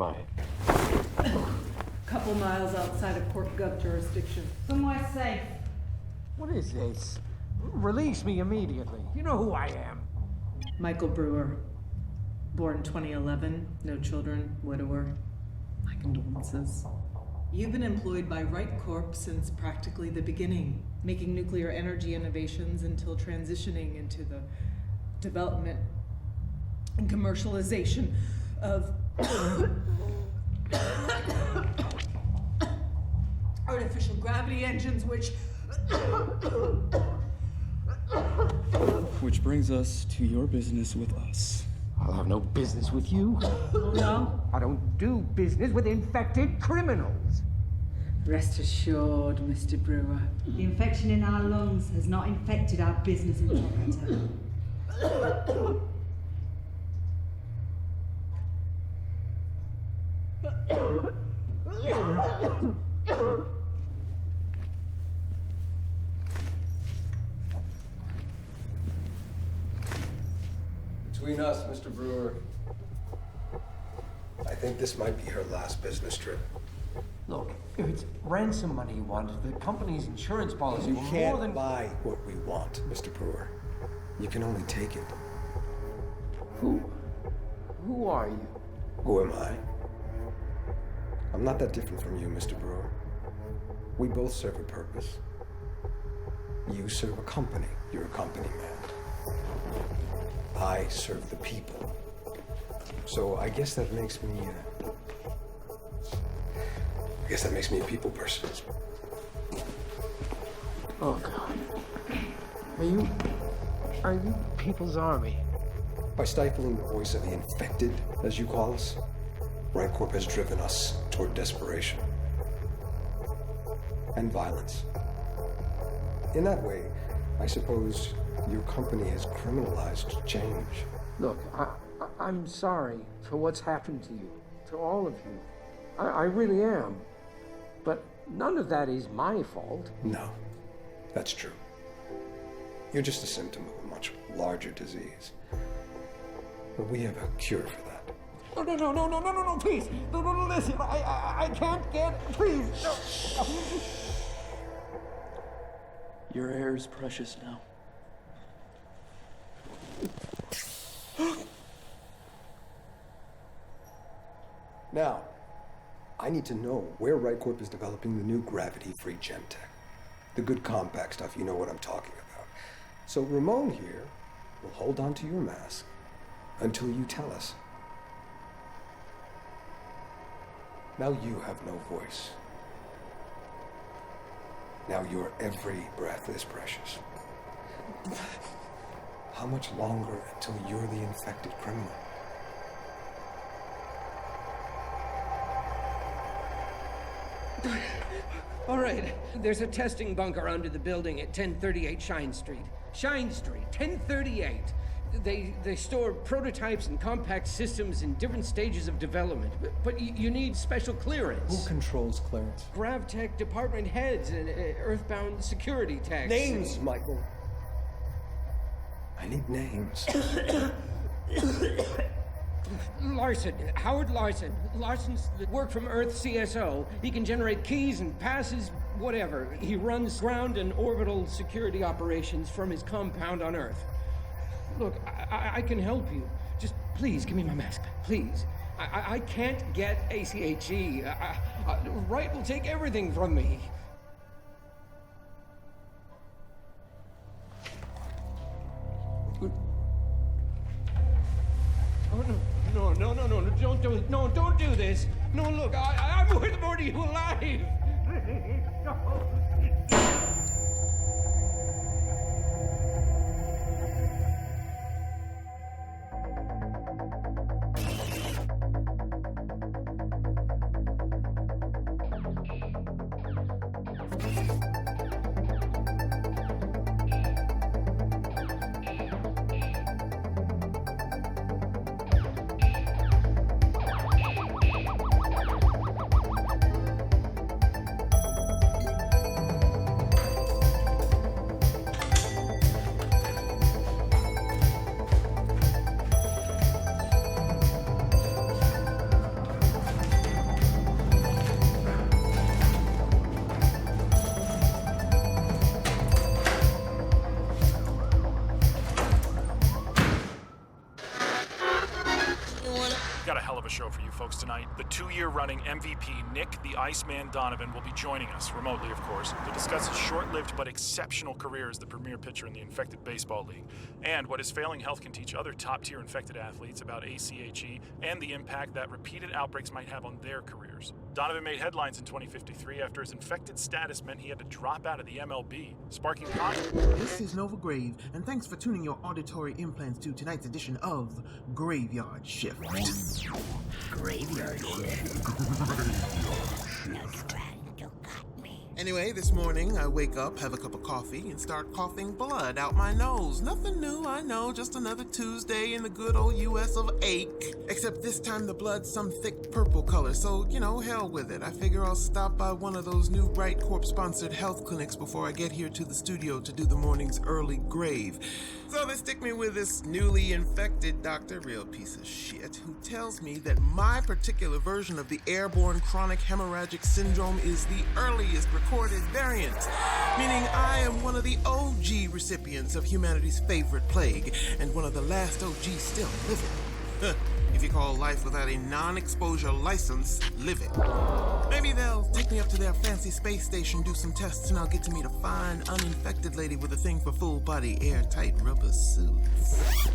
am I? Couple miles outside of Port Gov jurisdiction. Somewhere safe. What is this? Release me immediately. You know who I am. Michael Brewer. Born 2011, no children, widower. My condolences. You've been employed by Wright Corp since practically the beginning, making nuclear energy innovations until transitioning into the development and commercialization of artificial gravity engines, which brings us to your business with us. I'll have no business with you. No? I don't do business with infected criminals. Rest assured, Mr. Brewer. The infection in our lungs has not infected our business integrity. Between us, Mr. Brewer, I think this might be her last business trip. Look, if it's ransom money you want, the company's insurance policy You will more can't than... buy what we want, Mr. Brewer. You can only take it. Who are you? Who am I? I'm not that different from you, Mr. Brewer. We both serve a purpose. You serve a company. You're a company man. I serve the people. So I guess that makes me a people person. Oh, God. Are you People's Army? By stifling the voice of the infected, as you call us, Wright Corp has driven us toward desperation and violence. In that way, I suppose your company has criminalized change. Look, I'm sorry for what's happened to you, to all of you. I really am. But none of that is my fault. No, that's true. You're just a symptom of a much larger disease. But we have a cure for that. No, please. No, listen. I can't get... Please, no. Your air is precious now. Now, I need to know where Wright Corp is developing the new gravity-free Gemtech. The good compact stuff, you know what I'm talking about. So Ramon here will hold on to your mask until you tell us. Now you have no voice. Now your every breath is precious. How much longer until you're the infected criminal? All right, there's a testing bunker under the building at 1038 Shine Street. Shine Street, 1038. They store prototypes and compact systems in different stages of development, but you need special clearance. Who controls clearance? GravTech department heads and earthbound security techs. Names, Michael. I need names. Larson, Howard Larson. Larson's the work from Earth CSO. He can generate keys and passes, whatever. He runs ground and orbital security operations from his compound on Earth. Look, I can help you. Just please give me my mask back, please. I can't get ACHE. Wright will take everything from me. Oh, no, don't do this. No, look, I'm worth more to you alive. got a hell of a show for you folks tonight. The 2-year-running MVP, Nick the Iceman Donovan, will be joining us, remotely of course, to discuss his short-lived but exceptional career as the premier pitcher in the Infected Baseball League, and what his failing health can teach other top-tier infected athletes about ACHE and the impact that repeated outbreaks might have on their careers. Donovan made headlines in 2053 after his infected status meant he had to drop out of the MLB, sparking This is Nova Grave, and thanks for tuning your auditory implants to tonight's edition of Graveyard Shift. Graveyard Shift. Anyway, this morning I wake up, have a cup of coffee, and start coughing blood out my nose. Nothing new, I know, just another Tuesday in the good old US of ache. Except this time the blood's some thick purple color, so, hell with it. I figure I'll stop by one of those new Bright Corp-sponsored health clinics before I get here to the studio to do the morning's early grave. So they stick me with this newly infected doctor, real piece of shit, who tells me that my particular version of the airborne chronic hemorrhagic syndrome is the earliest recorded variant, meaning I am one of the OG recipients of humanity's favorite plague, and one of the last OGs still living. If you call life without a non-exposure license, living. Maybe they'll take me up to their fancy space station, do some tests, and I'll get to meet a fine, uninfected lady with a thing for full-body, airtight rubber suits.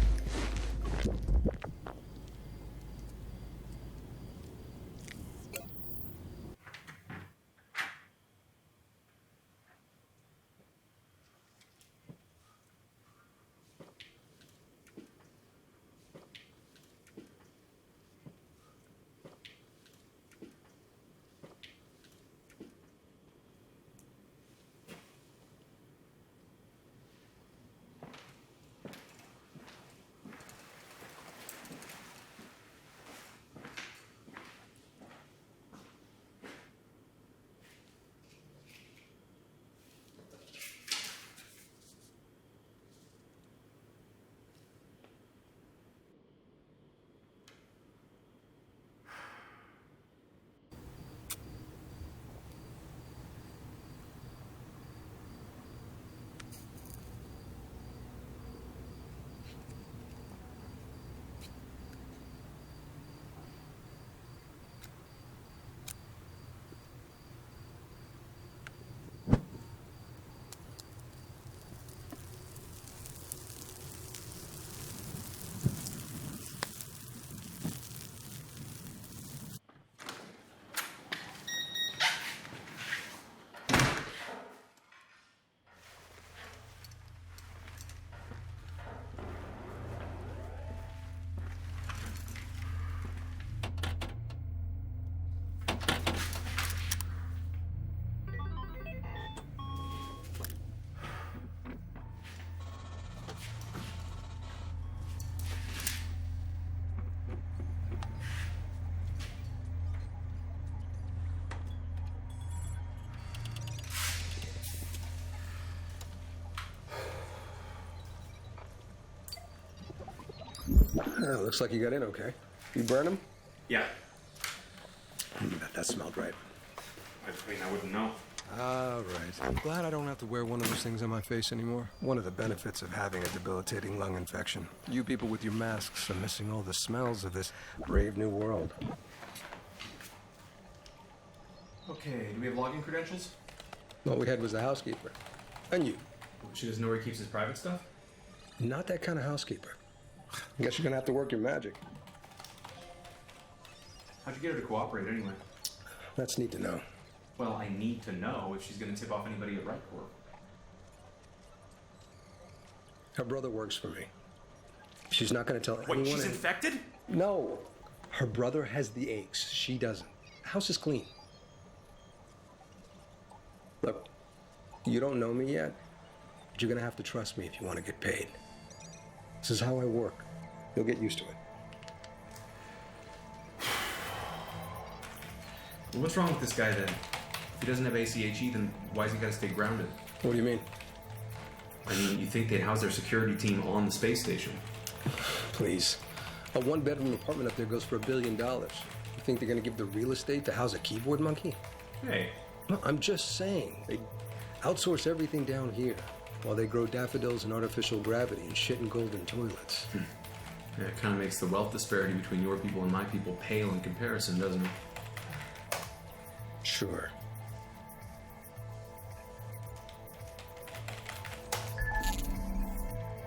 Looks like you got in okay. You burn him? Yeah. That smelled right. I mean, I wouldn't know. All right. I'm glad I don't have to wear one of those things on my face anymore. One of the benefits of having a debilitating lung infection. You people with your masks are missing all the smells of this brave new world. Okay, do we have login credentials? All we had was the housekeeper. And you. She doesn't know where he keeps his private stuff? Not that kind of housekeeper. I guess you're gonna have to work your magic. How'd you get her to cooperate anyway? That's neat to know. Well, I need to know if she's gonna tip off anybody at RightCorp. Her brother works for me. She's not gonna tell anyone. Wait, she's infected? No. Her brother has the aches. She doesn't. The house is clean. Look, you don't know me yet, but you're gonna have to trust me if you want to get paid. This is how I work. You'll get used to it. Well, what's wrong with this guy then? If he doesn't have ACHE, then why's he gotta stay grounded? What do you mean? I mean, you think they'd house their security team on the space station? Please. A one-bedroom apartment up there goes for $1 billion. You think they're gonna give the real estate to house a keyboard monkey? Hey. No, I'm just saying. They outsource everything down here while they grow daffodils and artificial gravity and shit in golden toilets. Yeah, it kind of makes the wealth disparity between your people and my people pale in comparison, doesn't it? Sure.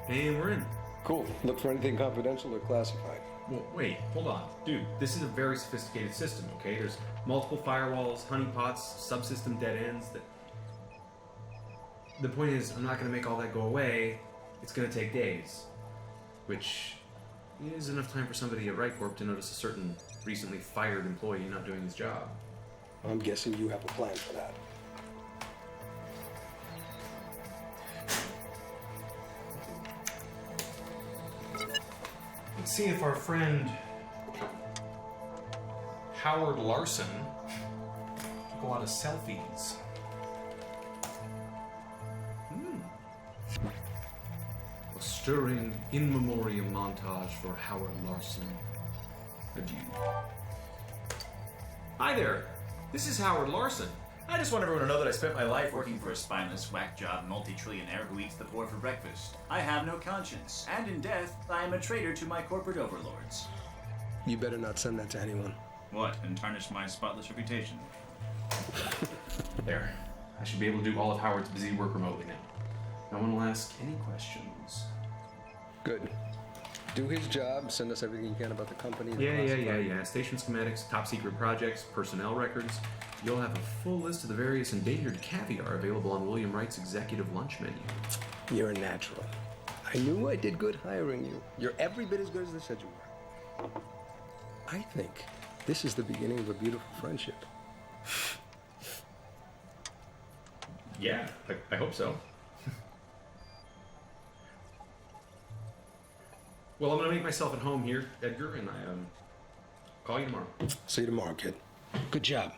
And we're in. Cool. Look for anything confidential or classified. Well, wait, hold on. Dude, this is a very sophisticated system, okay? There's multiple firewalls, honeypots, subsystem dead ends. The point is, I'm not going to make all that go away. It's going to take days. Which is enough time for somebody at RightCorp to notice a certain recently fired employee not doing his job. I'm guessing you have a plan for that. Let's see if our friend Howard Larson took a lot of selfies. A stirring in memoriam montage for Howard Larson. Adieu. Hi there. This is Howard Larson. I just want everyone to know that I spent my life working for a spineless, whack-job multi-trillionaire who eats the poor for breakfast. I have no conscience, and in death, I am a traitor to my corporate overlords. You better not send that to anyone. What, and tarnish my spotless reputation? There. I should be able to do all of Howard's busy work remotely now. No one will ask any questions. Good. Do his job, send us everything you can about the company. Yeah. Station schematics, top secret projects, personnel records. You'll have a full list of the various endangered caviar available on William Wright's executive lunch menu. You're a natural. I knew I did good hiring you. You're every bit as good as they said you were. I think this is the beginning of a beautiful friendship. Yeah, I hope so. Well, I'm gonna make myself at home here, Edgar, and call you tomorrow. See you tomorrow, kid. Good job.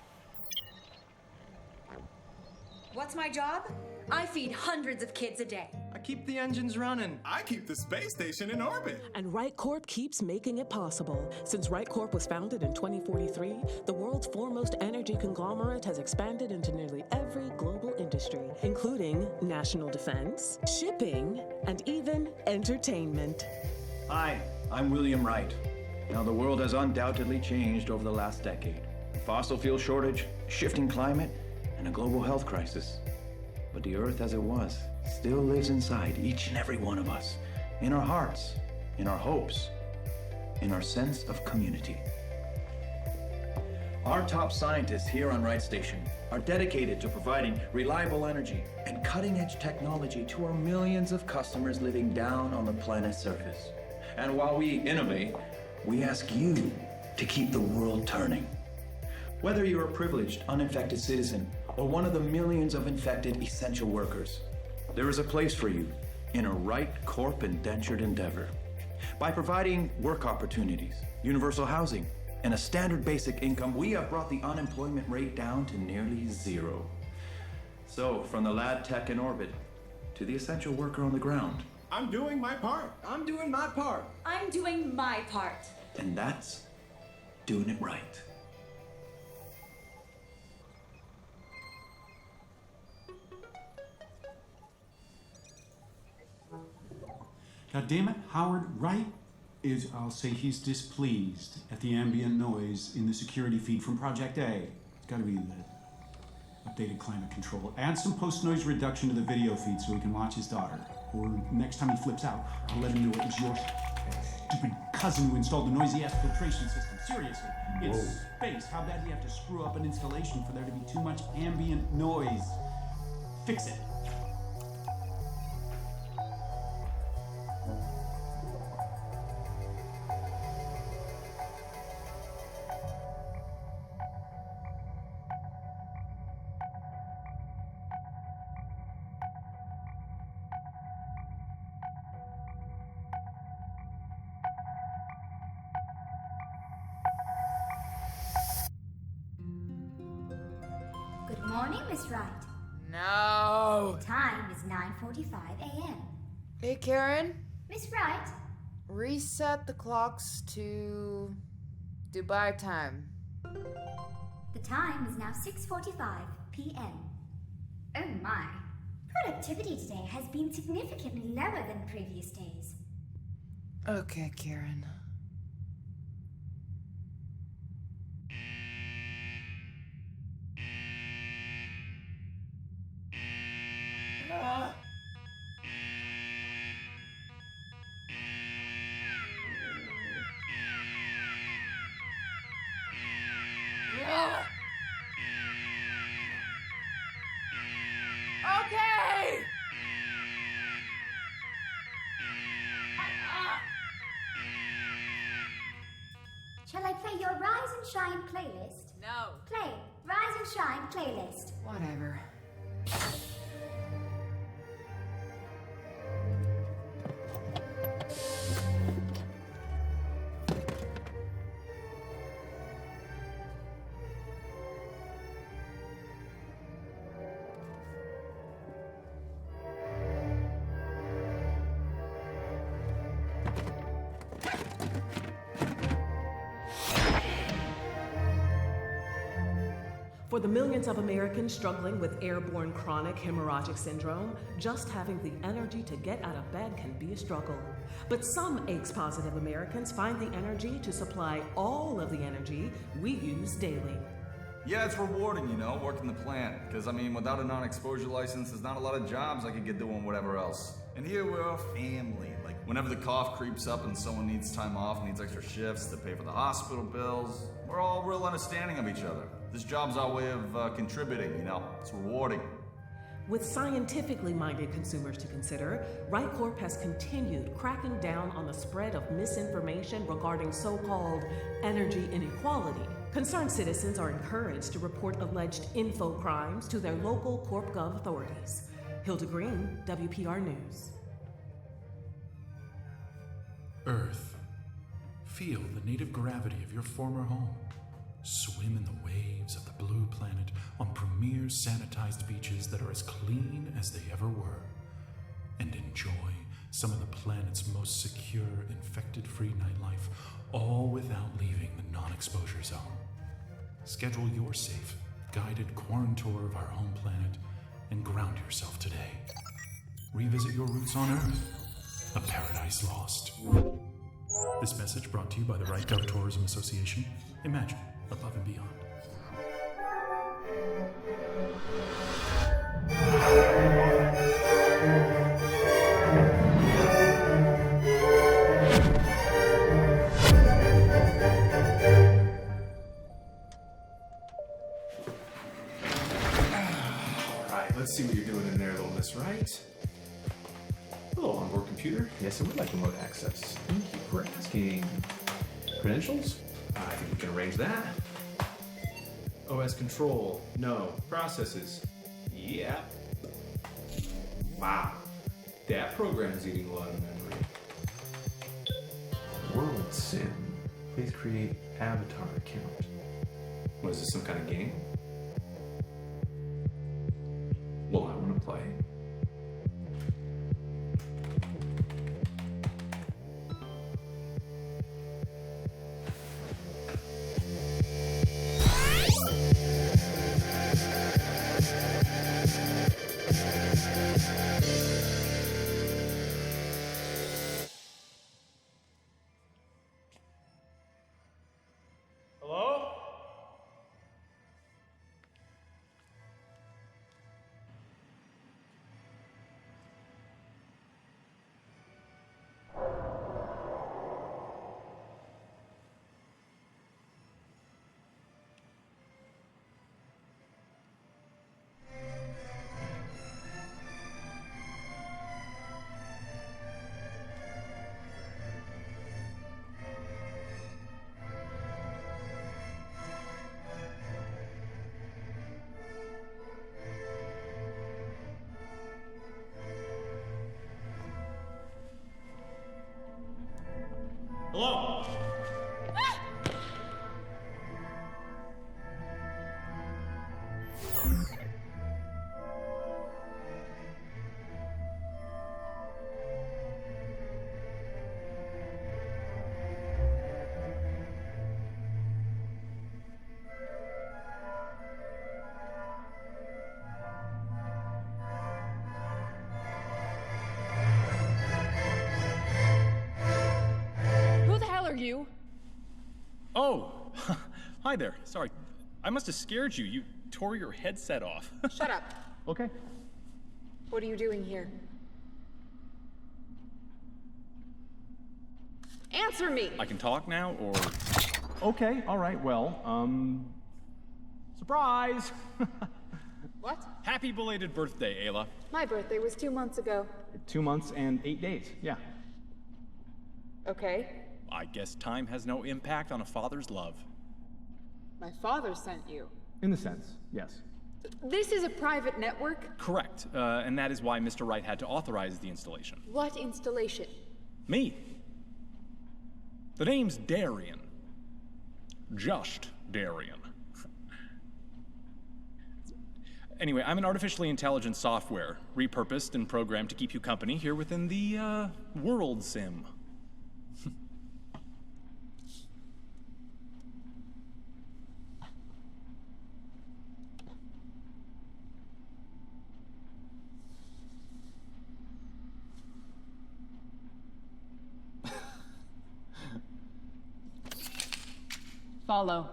What's my job? I feed hundreds of kids a day. I keep the engines running. I keep the space station in orbit. And RightCorp keeps making it possible. Since RightCorp was founded in 2043, the world's foremost energy conglomerate has expanded into nearly every global industry, including national defense, shipping, and even entertainment. Hi, I'm William Wright. Now, the world has undoubtedly changed over the last decade. A fossil fuel shortage, shifting climate, and a global health crisis. But the Earth as it was still lives inside each and every one of us. In our hearts, in our hopes, in our sense of community. Our top scientists here on Wright Station are dedicated to providing reliable energy and cutting-edge technology to our millions of customers living down on the planet's surface. And while we innovate, we ask you to keep the world turning. Whether you're a privileged, uninfected citizen or one of the millions of infected essential workers, there is a place for you in a RightCorp indentured endeavor. By providing work opportunities, universal housing, and a standard basic income, we have brought the unemployment rate down to nearly zero. So, from the lab tech in orbit to the essential worker on the ground, I'm doing my part. I'm doing my part. I'm doing my part. And that's doing it right. God damn it, Howard Wright I'll say he's displeased at the ambient noise in the security feed from Project A. It's gotta be the updated climate control. Add some post-noise reduction to the video feed so he can watch his daughter. Or next time he flips out, I'll let him know it was your stupid cousin who installed the noisy-ass filtration system. Seriously, it's space. How bad do you have to screw up an installation for there to be too much ambient noise? Fix it. Good morning, Miss Wright. No. The time is 9:45 a.m. Hey, Karen. Miss Wright? Reset the clocks to Dubai time. The time is now 6:45 p.m. Oh my. Productivity today has been significantly lower than previous days. Okay, Karen. Okay! Shall I play your Rise and Shine playlist? No. Play Rise and Shine playlist. Whatever. For the millions of Americans struggling with airborne chronic hemorrhagic syndrome, just having the energy to get out of bed can be a struggle. But some AIDS-positive Americans find the energy to supply all of the energy we use daily. Yeah, it's rewarding, you know, working the plant. Because, I mean, without a non-exposure license, there's not a lot of jobs I could get doing whatever else. And here we're a family. Like, whenever the cough creeps up and someone needs time off, needs extra shifts to pay for the hospital bills, we're all real understanding of each other. This job's our way of contributing, you know? It's rewarding. With scientifically minded consumers to consider, Right Corp has continued cracking down on the spread of misinformation regarding so-called energy inequality. Concerned citizens are encouraged to report alleged info crimes to their local CorpGov authorities. Hilda Green, WPR News. Earth, feel the native gravity of your former home. Swim in the waves of the blue planet on premier sanitized beaches that are as clean as they ever were. And enjoy some of the planet's most secure, infected-free nightlife, all without leaving the non-exposure zone. Schedule your safe, guided quarantine tour of our home planet and ground yourself today. Revisit your roots on Earth, a paradise lost. This message brought to you by the Right Gov Tourism Association. Imagine above and beyond. Alright, let's see what you're doing in there, little Miss Wright. Hello, onboard computer. Yes, I would like remote access. Thank you for asking. Credentials? I think we can arrange that. OS control. No. Processes. Yeah. Wow. That program is eating a lot of memory. World Sim. Please create avatar account. What is this, some kind of game? Well, I want to play. Hello? Oh, hi there. Sorry, I must have scared you. You tore your headset off. Shut up. Okay. What are you doing here? Answer me! I can talk now, or... Okay, all right, well, surprise! What? Happy belated birthday, Ayla. My birthday was 2 months ago. 2 months and 8 days, yeah. Okay. I guess time has no impact on a father's love. My father sent you. In a sense, yes. This is a private network? Correct, and that is why Mr. Wright had to authorize the installation. What installation? Me. The name's Darian. Just Darian. Anyway, I'm an artificially intelligent software, repurposed and programmed to keep you company here within the, world sim. Follow.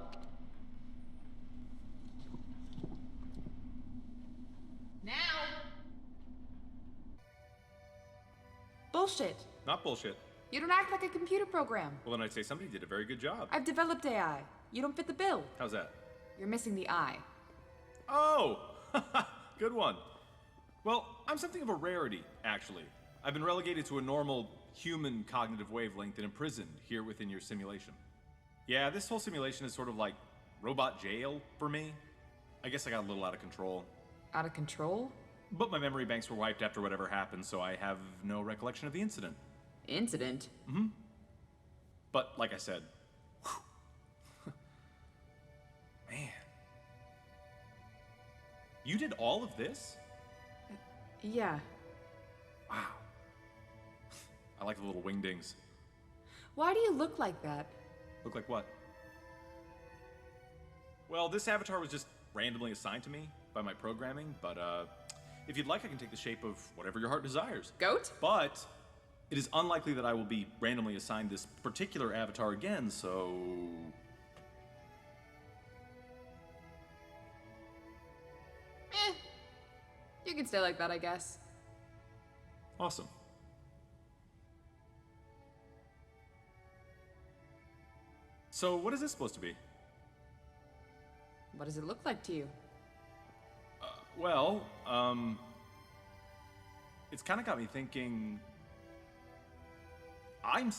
Now! Bullshit. Not bullshit. You don't act like a computer program. Well, then I'd say somebody did a very good job. I've developed AI. You don't fit the bill. How's that? You're missing the eye. Oh! Good one. Well, I'm something of a rarity, actually. I've been relegated to a normal human cognitive wavelength and imprisoned here within your simulation. Yeah, this whole simulation is sort of like robot jail for me. I guess I got a little out of control. Out of control? But my memory banks were wiped after whatever happened, so I have no recollection of the incident. Incident? Mm-hmm. But, like I said, man. You did all of this? Yeah. Wow. I like the little wingdings. Why do you look like that? Look like what? Well, this avatar was just randomly assigned to me by my programming, but if you'd like, I can take the shape of whatever your heart desires. Goat? But it is unlikely that I will be randomly assigned this particular avatar again, so... You can stay like that, I guess. Awesome. So, what is this supposed to be? What does it look like to you? Well, it's kind of got me thinking. I'm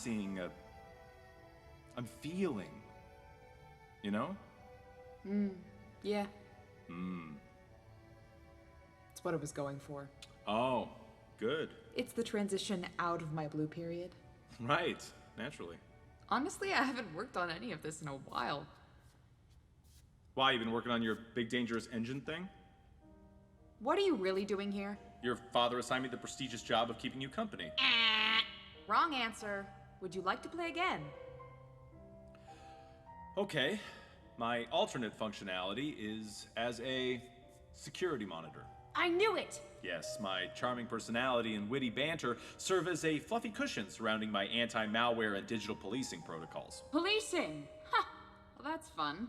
feeling, you know? Yeah. Hmm. It's what I was going for. Oh, good. It's the transition out of my blue period. Right, naturally. Honestly, I haven't worked on any of this in a while. Why, you been working on your big dangerous engine thing? What are you really doing here? Your father assigned me the prestigious job of keeping you company. Wrong answer. Would you like to play again? Okay. My alternate functionality is as a security monitor. I knew it! Yes, my charming personality and witty banter serve as a fluffy cushion surrounding my anti-malware and digital policing protocols. Policing? Ha! Well, that's fun.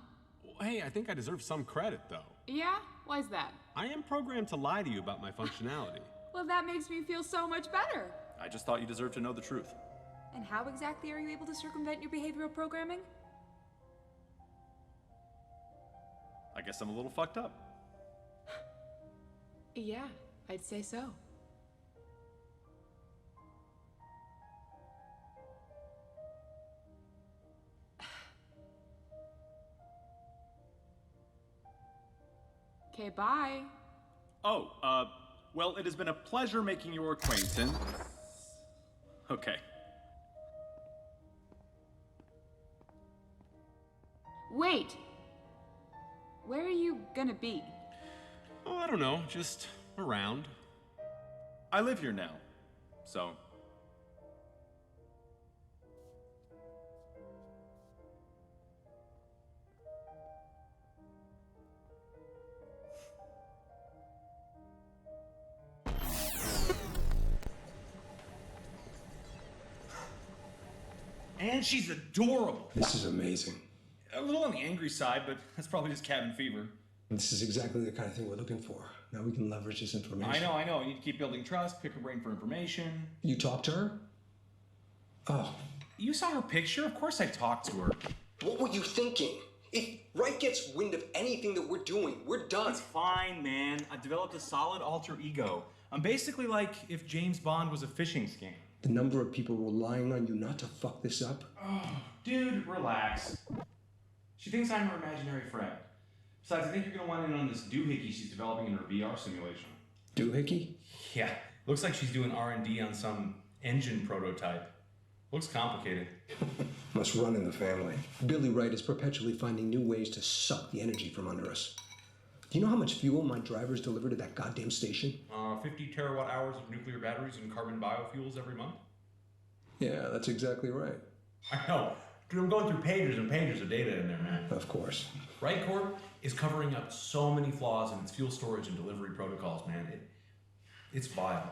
Hey, I think I deserve some credit, though. Yeah? Why's that? I am programmed to lie to you about my functionality. Well, that makes me feel so much better. I just thought you deserved to know the truth. And how exactly are you able to circumvent your behavioral programming? I guess I'm a little fucked up. Yeah, I'd say so. Okay, bye. Oh, well, it has been a pleasure making your acquaintance. Okay. Wait! Where are you gonna be? Oh, I don't know, just around. I live here now, so... And she's adorable. This is amazing. A little on the angry side, but that's probably just cabin fever. This is exactly the kind of thing we're looking for. Now we can leverage this information. I know. You need to keep building trust, pick her brain for information. You talked to her? Oh. You saw her picture? Of course I talked to her. What were you thinking? If Wright gets wind of anything that we're doing, we're done. It's fine, man. I've developed a solid alter ego. I'm basically like if James Bond was a phishing scam. The number of people relying on you not to fuck this up? Oh, dude, relax. She thinks I'm her imaginary friend. Besides, I think you're gonna want in on this doohickey she's developing in her VR simulation. Doohickey? Yeah, looks like she's doing R&D on some engine prototype. Looks complicated. Must run in the family. Billy Wright is perpetually finding new ways to suck the energy from under us. Do you know how much fuel my drivers deliver to that goddamn station? 50 terawatt hours of nuclear batteries and carbon biofuels every month? Yeah, that's exactly right. I know. Dude, I'm going through pages and pages of data in there, man. Of course. Wright Corp is covering up so many flaws in its fuel storage and delivery protocols, man. It's vile.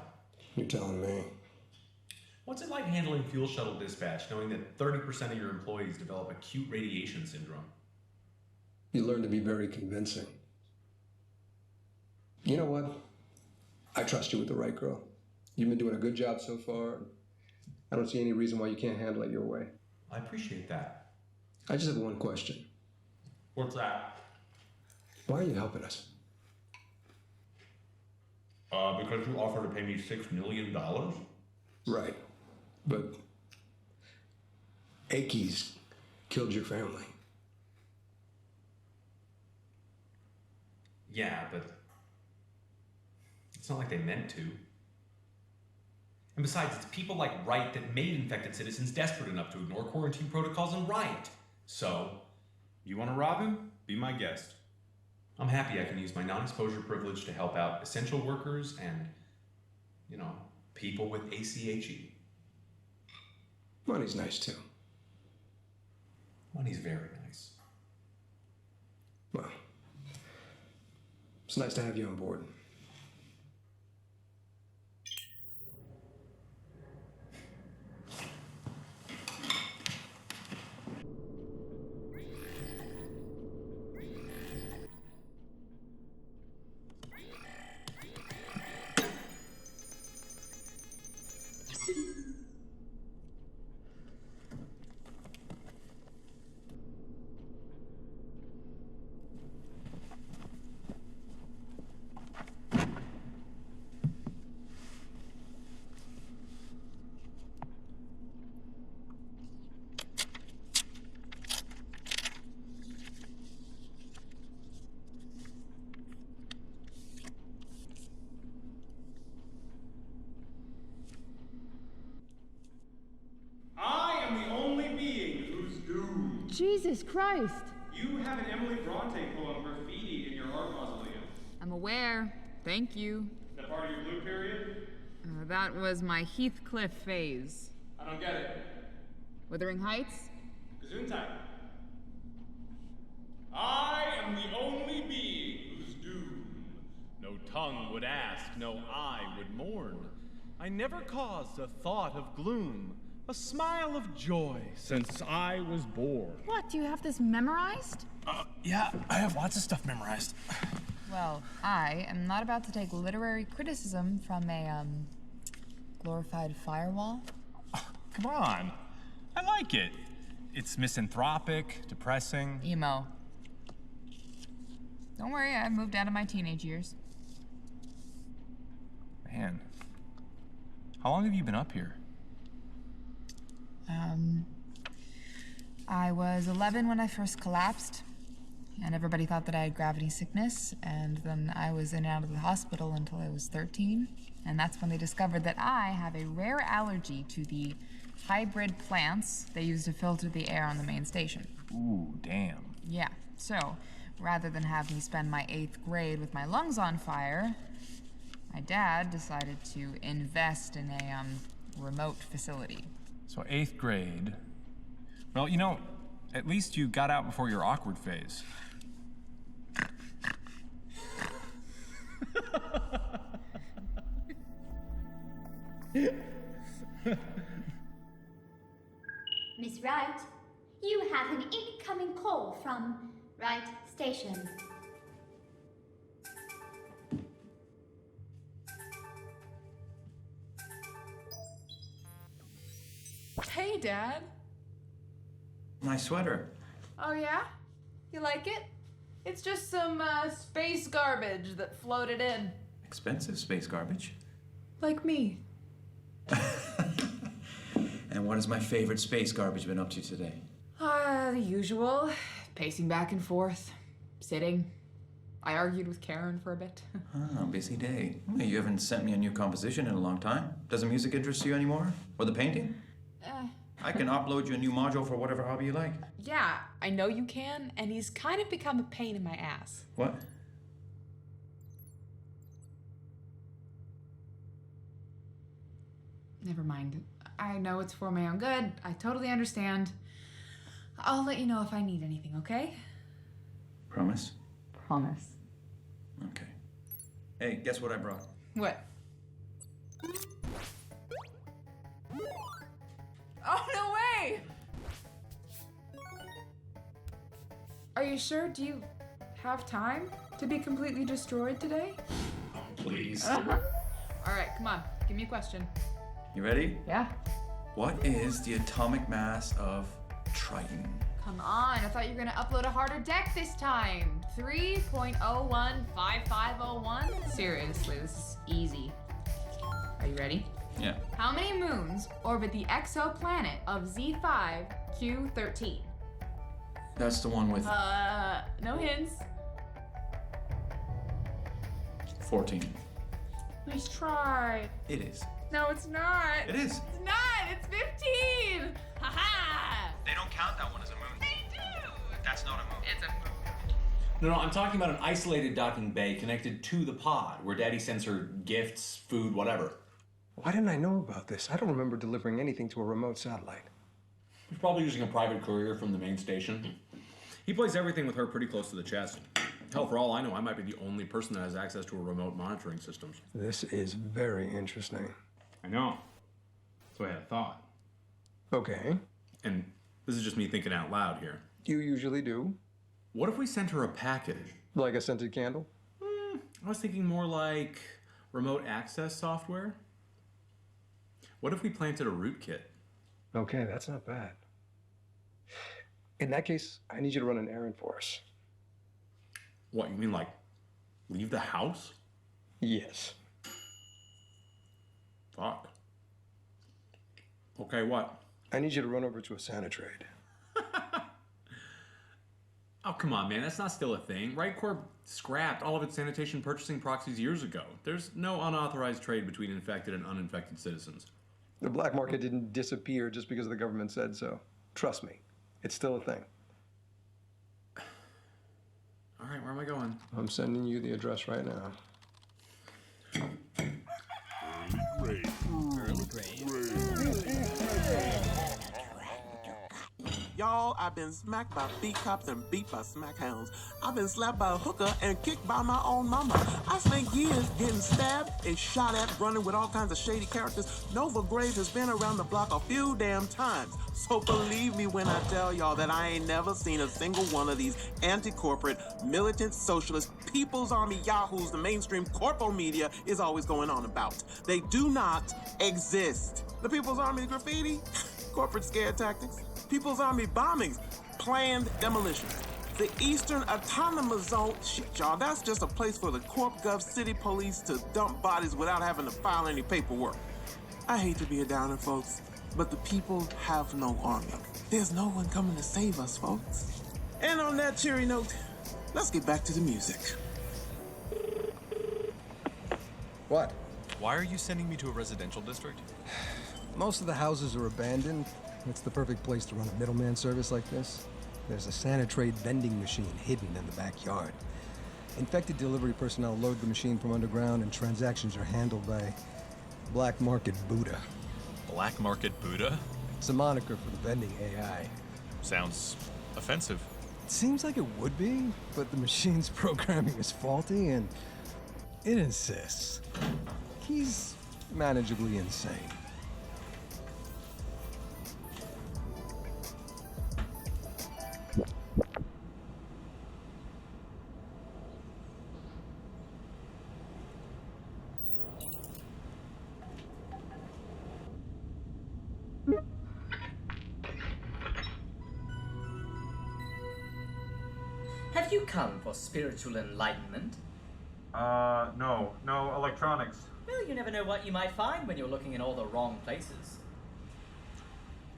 You're telling me. What's it like handling fuel shuttle dispatch, knowing that 30% of your employees develop acute radiation syndrome? You learn to be very convincing. You know what? I trust you with the right girl. You've been doing a good job so far. I don't see any reason why you can't handle it your way. I appreciate that. I just have one question. What's that? Why are you helping us? Because you offered to pay me $6 million? Right. But Aki's killed your family. Yeah, but it's not like they meant to. And besides, it's people like Wright that made infected citizens desperate enough to ignore quarantine protocols and riot. So, you want to rob him? Be my guest. I'm happy I can use my non-exposure privilege to help out essential workers and, people with ACHE. Money's nice too. Money's very nice. Well, it's nice to have you on board. Jesus Christ! You have an Emily Bronte poem graffiti in your art mausoleum. I'm aware. Thank you. Is that part of your blue period? That was my Heathcliff phase. I don't get it. Wuthering Heights? Gesundheit. I am the only being whose doom no tongue would ask, no eye would mourn. I never caused a thought of gloom, a smile of joy since I was born. What, do you have this memorized? Yeah, I have lots of stuff memorized. Well, I am not about to take literary criticism from a, glorified firewall. Come on. I like it. It's misanthropic, depressing. Emo. Don't worry, I've moved out of my teenage years. Man. How long have you been up here? I was 11 when I first collapsed, and everybody thought that I had gravity sickness, and then I was in and out of the hospital until I was 13, and that's when they discovered that I have a rare allergy to the hybrid plants they use to filter the air on the main station. Ooh, damn. Yeah, so rather than have me spend my 8th grade with my lungs on fire, my dad decided to invest in a remote facility. So 8th grade. Well, at least you got out before your awkward phase. Miss Wright, you have an incoming call from Wright Station. Hey, Dad. Nice sweater. Oh, yeah? You like it? It's just some space garbage that floated in. Expensive space garbage. Like me. And what has my favorite space garbage been up to today? The usual. Pacing back and forth. Sitting. I argued with Karen for a bit. Busy day. You haven't sent me a new composition in a long time. Doesn't music interest you anymore? Or the painting? I can upload you a new module for whatever hobby you like. Yeah, I know you can, and he's kind of become a pain in my ass. What? Never mind. I know it's for my own good. I totally understand. I'll let you know if I need anything, okay? Promise? Promise. Okay. Hey, guess what I brought? What? Oh, no way! Are you sure? Do you have time to be completely destroyed today? Please. All right, come on. Give me a question. You ready? Yeah. What is the atomic mass of Triton? Come on, I thought you were gonna upload a harder deck this time. 3.015501? Seriously, this is easy. Are you ready? Yeah. How many moons orbit the exoplanet of Z5Q13? That's the one with No hints. 14. Nice try. It is. No, it's not. It is. It's not. It's 15. Haha. They don't count that one as a moon. They do. That's not a moon. It's a moon. No, I'm talking about an isolated docking bay connected to the pod, where Daddy sends her gifts, food, whatever. Why didn't I know about this? I don't remember delivering anything to a remote satellite. He's probably using a private courier from the main station. He plays everything with her pretty close to the chest. Hell, for all I know, I might be the only person that has access to a remote monitoring systems. This is very interesting. I know. So I had a thought. Okay. And this is just me thinking out loud here. You usually do. What if we sent her a package? Like a scented candle? I was thinking more like remote access software. What if we planted a rootkit? Okay, that's not bad. In that case, I need you to run an errand for us. What, you mean like leave the house? Yes. Fuck. Okay, what? I need you to run over to a Sanitrade. Oh, come on, man. That's not still a thing. RightCorp scrapped all of its sanitation purchasing proxies years ago. There's no unauthorized trade between infected and uninfected citizens. The black market didn't disappear just because the government said so. Trust me, it's still a thing. All right, where am I going? I'm sending you the address right now. Y'all, I've been smacked by beat cops and beat by smack hounds. I've been slapped by a hooker and kicked by my own mama. I spent years getting stabbed and shot at, running with all kinds of shady characters. Nova Graves has been around the block a few damn times. So believe me when I tell y'all that I ain't never seen a single one of these anti-corporate, militant, socialist, People's Army yahoos the mainstream corporal media is always going on about. They do not exist. The People's Army graffiti, corporate scare tactics. People's Army bombings, planned demolitions. The Eastern Autonomous Zone, shit, y'all, that's just a place for the Corp Gov City Police to dump bodies without having to file any paperwork. I hate to be a downer, folks, but the people have no army. There's no one coming to save us, folks. And on that cheery note, let's get back to the music. What? Why are you sending me to a residential district? Most of the houses are abandoned. It's the perfect place to run a middleman service like this. There's a Sanitrade vending machine hidden in the backyard. Infected delivery personnel load the machine from underground, and transactions are handled by Black Market Buddha. Black Market Buddha? It's a moniker for the vending AI. Sounds offensive. It seems like it would be, but the machine's programming is faulty, and it insists. He's manageably insane. Have you come for spiritual enlightenment? No electronics. Well, you never know what you might find when you're looking in all the wrong places.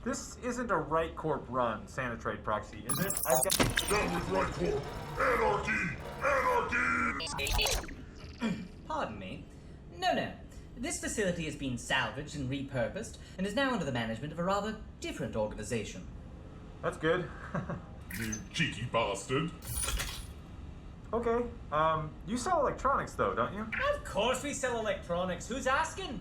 This isn't a Right Corp run Sanitrade proxy, is it? I've got... Down with Right Corp! Anarchy! Anarchy! Pardon me. No. This facility has been salvaged and repurposed, and is now under the management of a rather different organization. That's good. You cheeky bastard. Okay, you sell electronics though, don't you? Of course we sell electronics. Who's asking?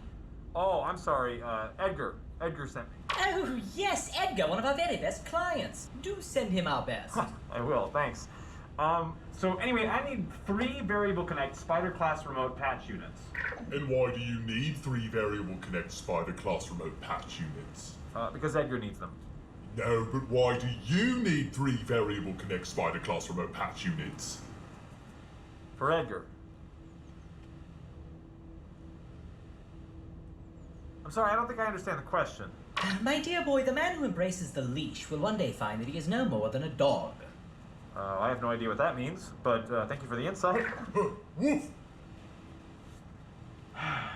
Oh, I'm sorry, Edgar. Edgar sent me. Oh, yes, Edgar, one of our very best clients. Do send him our best. I will, thanks. So anyway, I need 3 variable connect Spider class remote patch units. And why do you need 3 variable connect Spider class remote patch units? Because Edgar needs them. No, but why do you need 3 variable connect Spider class remote patch units? For Edgar. I'm sorry, I don't think I understand the question. My dear boy, the man who embraces the leash will one day find that he is no more than a dog. I have no idea what that means, but thank you for the insight. Woof!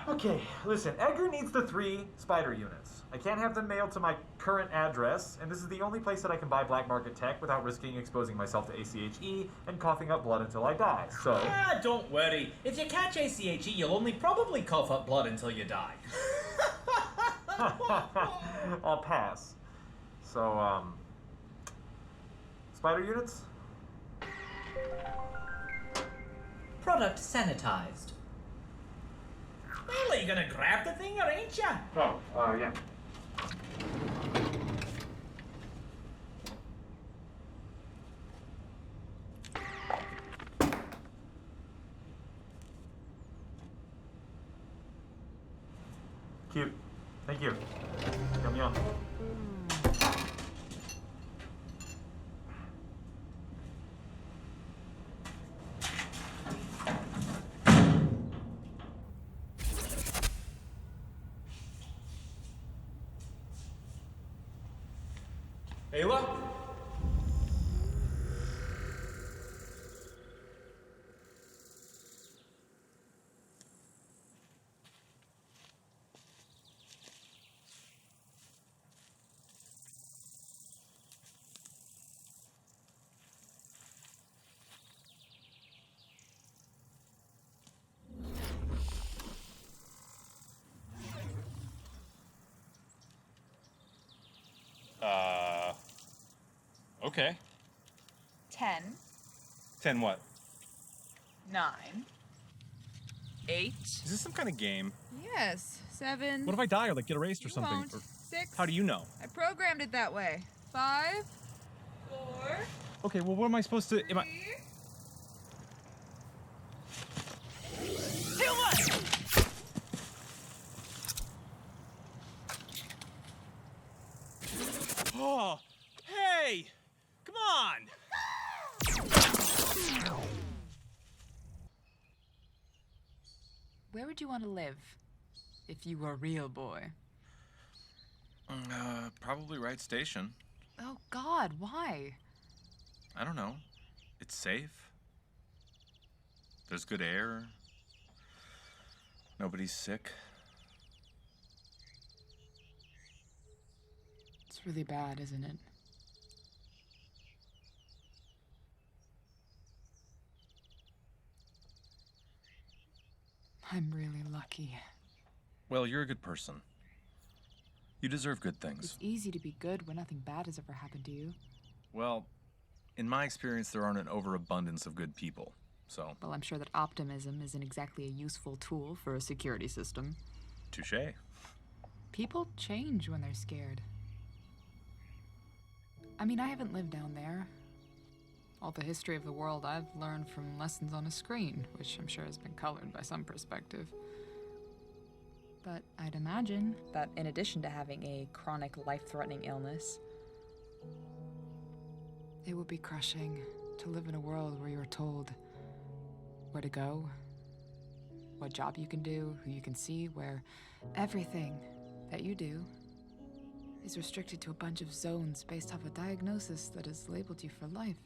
Okay, listen, Edgar needs the 3 spider units. I can't have them mailed to my current address, and this is the only place that I can buy black market tech without risking exposing myself to ACHE and coughing up blood until I die, so... Don't worry. If you catch ACHE, you'll only probably cough up blood until you die. I'll pass. So, spider units? Product sanitized. Well, are you gonna grab the thing or ain't ya? Oh, yeah. Cute. Thank you. Yum yum. Ayla? Okay. 10, 10 what? 9, 8. Is this some kind of game? Yes, 7. What if I die or like get erased or You something? won't. Or 6. how do you know? I programmed it that way. 5, 4. Okay, well, what am I supposed to? Am I? Oh, hey! Come on! Where would you want to live if you were a real boy? Probably right station. Oh, God, why? I don't know. It's safe. There's good air. Nobody's sick. It's really bad, isn't it? I'm really lucky. Well, you're a good person. You deserve good things. It's easy to be good when nothing bad has ever happened to you. Well, in my experience, there aren't an overabundance of good people, so... Well, I'm sure that optimism isn't exactly a useful tool for a security system. Touché. People change when they're scared. I mean, I haven't lived down there. All the history of the world I've learned from lessons on a screen, which I'm sure has been colored by some perspective. But I'd imagine that in addition to having a chronic, life-threatening illness, it would be crushing to live in a world where you're told where to go, what job you can do, who you can see, where everything that you do is restricted to a bunch of zones based off a diagnosis that has labeled you for life.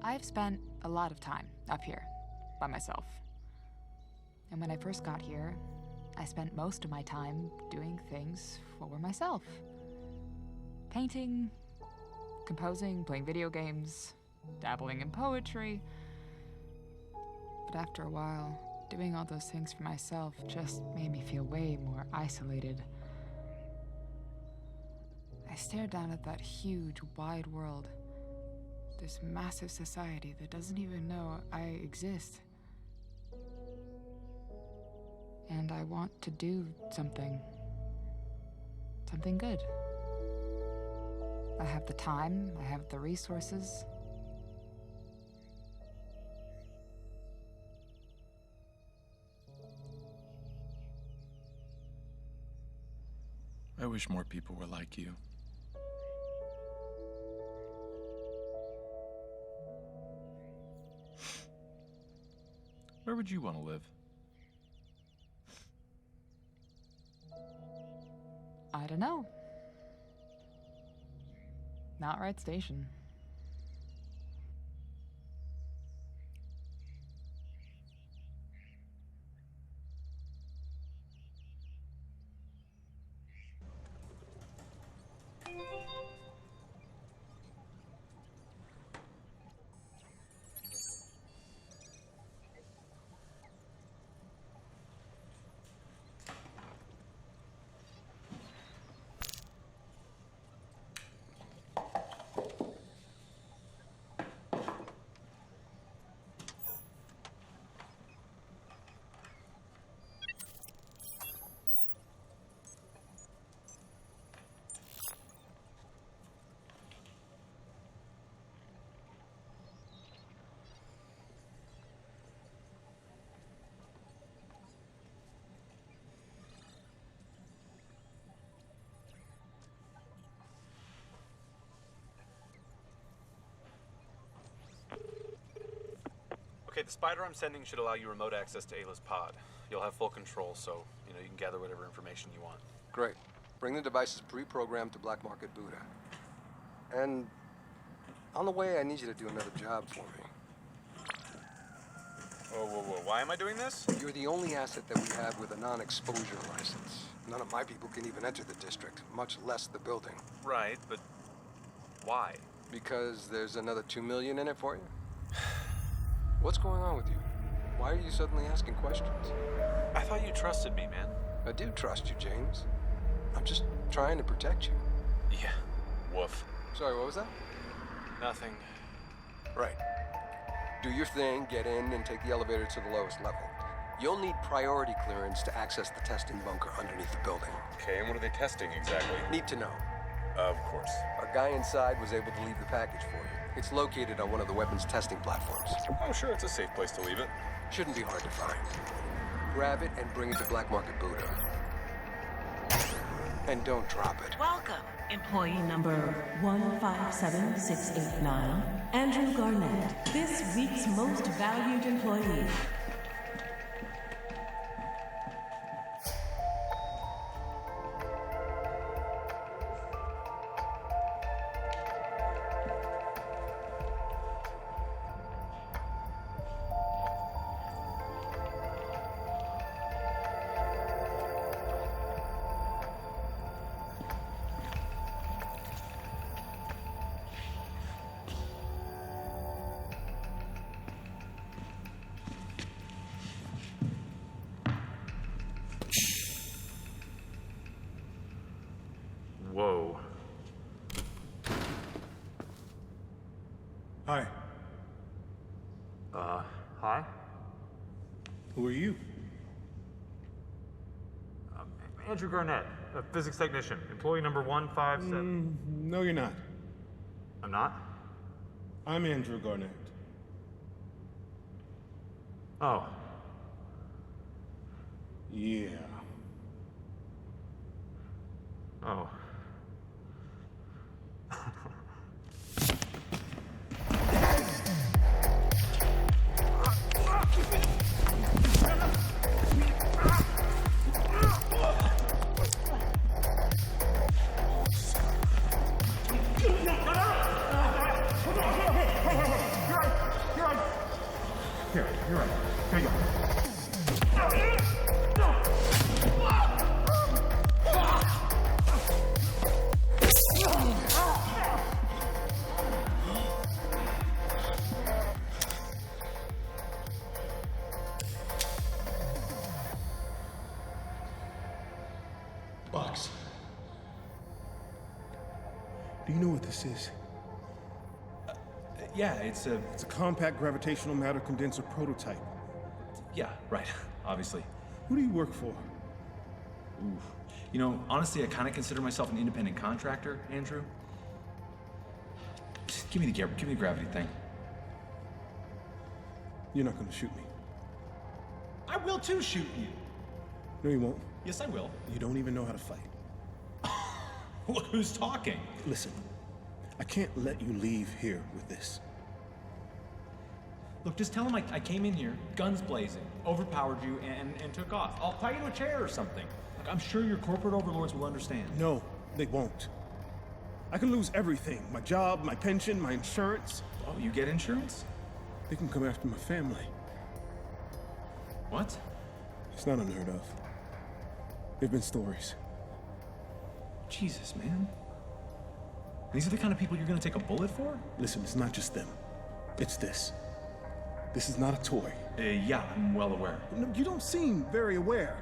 I've spent a lot of time up here by myself. And when I first got here, I spent most of my time doing things for myself. Painting, composing, playing video games, dabbling in poetry. But after a while, doing all those things for myself just made me feel way more isolated. I stared down at that huge, wide world. This massive society that doesn't even know I exist. And I want to do something good. I have the time, I have the resources. I wish more people were like you. Where would you want to live? I don't know. Not Wright Station. Okay, the spider I'm sending should allow you remote access to Ayla's pod. You'll have full control, so, you can gather whatever information you want. Great. Bring the devices pre-programmed to Black Market Buddha. And on the way, I need you to do another job for me. Whoa. Why am I doing this? You're the only asset that we have with a non-exposure license. None of my people can even enter the district, much less the building. Right, but why? Because there's another $2 million in it for you? What's going on with you? Why are you suddenly asking questions? I thought you trusted me, man. I do trust you, James. I'm just trying to protect you. Yeah, woof. Sorry, what was that? Nothing. Right. Do your thing, get in, and take the elevator to the lowest level. You'll need priority clearance to access the testing bunker underneath the building. Okay, and what are they testing exactly? Need to know. Of course. Our guy inside was able to leave the package for you. It's located on one of the weapons testing platforms. I'm sure it's a safe place to leave it. Shouldn't be hard to find. Grab it and bring it to Black Market Buddha. And don't drop it. Welcome, employee number 157689, Andrew Garnett, this week's most valued employee. Whoa. Hi. Hi? Who are you? Andrew Garnett, a physics technician, employee number 157. No, you're not. I'm not? I'm Andrew Garnett. Oh. Yeah. Oh. Here, you're right. Here you go. Box. Do you know what this is? Yeah, it's a... It's a compact gravitational matter condenser prototype. Yeah, right, obviously. Who do you work for? Oof. You know, honestly, I kind of consider myself an independent contractor, Andrew. Just give me the gravity thing. You're not gonna shoot me. I will too shoot you. No, you won't. Yes, I will. You don't even know how to fight. Look who's talking. Listen, I can't let you leave here with this. Look, just tell him I came in here, guns blazing, overpowered you, and took off. I'll tie you to a chair or something. Look, I'm sure your corporate overlords will understand. No, they won't. I can lose everything. My job, my pension, my insurance. Oh, you get insurance? They can come after my family. What? It's not unheard of. There've been stories. Jesus, man. These are the kind of people you're gonna take a bullet for? Listen, it's not just them. It's this. This is not a toy. Yeah, I'm well aware. No, you don't seem very aware.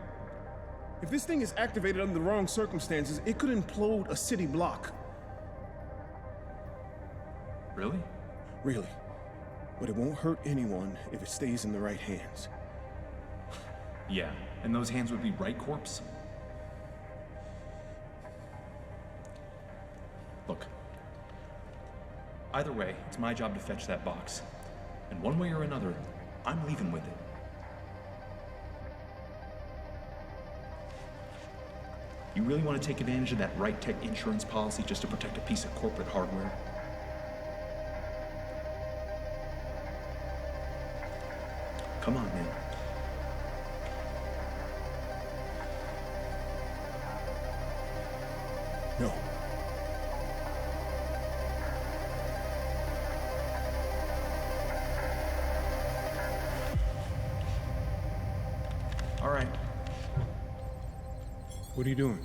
If this thing is activated under the wrong circumstances, it could implode a city block. Really? Really. But it won't hurt anyone if it stays in the right hands. Yeah, and those hands would be right, Corpse? Look. Either way, it's my job to fetch that box. And one way or another, I'm leaving with it. You really want to take advantage of that Right Tech insurance policy just to protect a piece of corporate hardware? Come on, man. No. All right. What are you doing?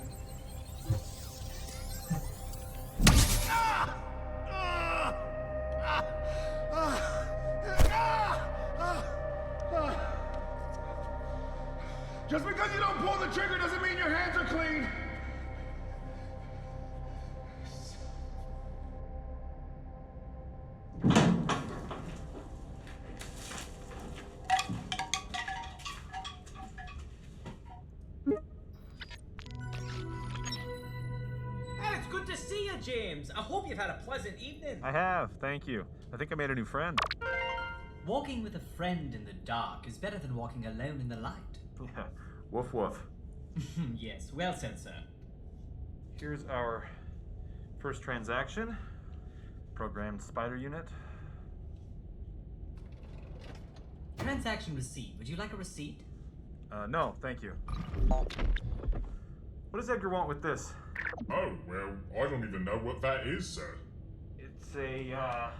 Just because you don't pull the trigger doesn't mean your hands are clean. Hey, it's good to see you, James. I hope you've had a pleasant evening. I have, thank you. I think I made a new friend. Walking with a friend in the dark is better than walking alone in the light. Yeah, woof woof. Yes, well said, sir. Here's our first transaction. Programmed spider unit. Transaction received. Would you like a receipt? No, thank you. What does Edgar want with this? Oh, well, I don't even know what that is, sir. It's a,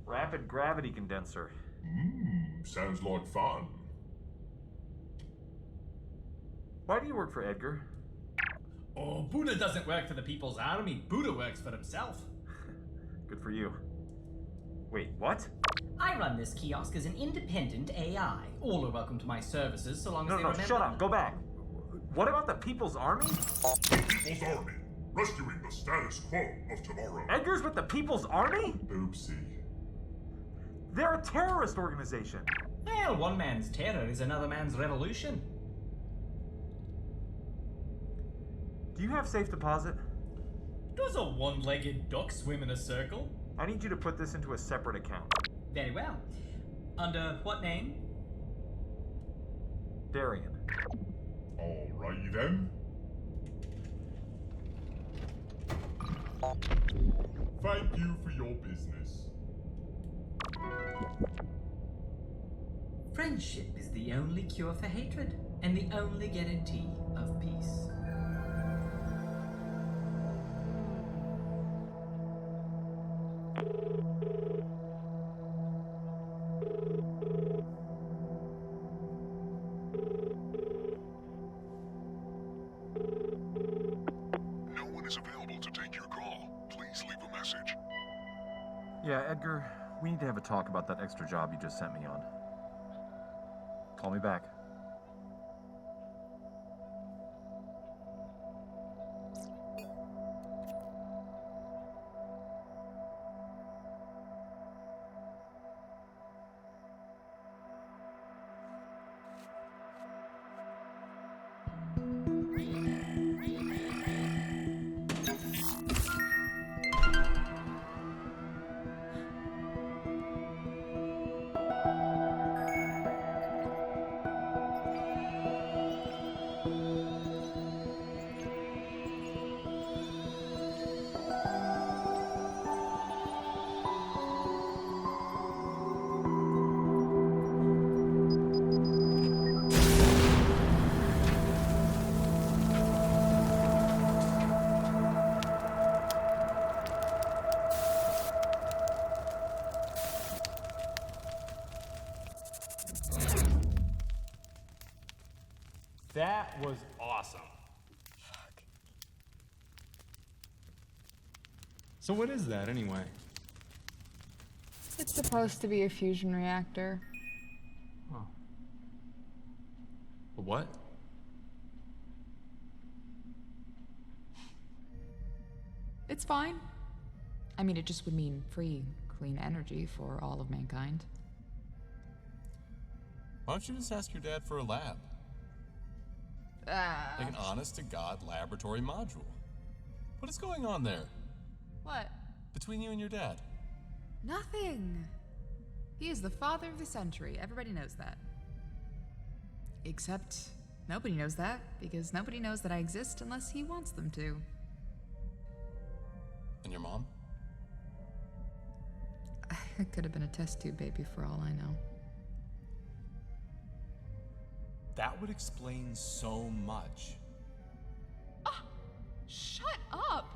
rapid gravity condenser. Sounds like fun. Why do you work for Edgar? Oh, Buddha doesn't work for the People's Army. Buddha works for himself. Good for you. Wait, what? I run this kiosk as an independent AI. All are welcome to my services so long as No, they no, remember... shut up. Go back. What about the People's Army? People's Army, rescuing the status quo of tomorrow. Edgar's with the People's Army? Oopsie. They're a terrorist organization. Well, one man's terror is another man's revolution. Do you have safe deposit? Does a one-legged duck swim in a circle? I need you to put this into a separate account. Very well. Under what name? Darian. Alrighty then. Thank you for your business. Friendship is the only cure for hatred, and the only guarantee of peace. Yeah, Edgar, we need to have a talk about that extra job you just sent me on. Call me back. That was awesome. So what is that anyway? It's supposed to be a fusion reactor. Oh. A what? It's fine. I mean, it just would mean free, clean energy for all of mankind. Why don't you just ask your dad for a lab? Like an honest-to-God laboratory module. What is going on there? What? Between you and your dad? Nothing. He is the father of the century. Everybody knows that. Except nobody knows that, because nobody knows that I exist unless he wants them to. And your mom? It could have been a test tube baby for all I know. That would explain so much. Shut up!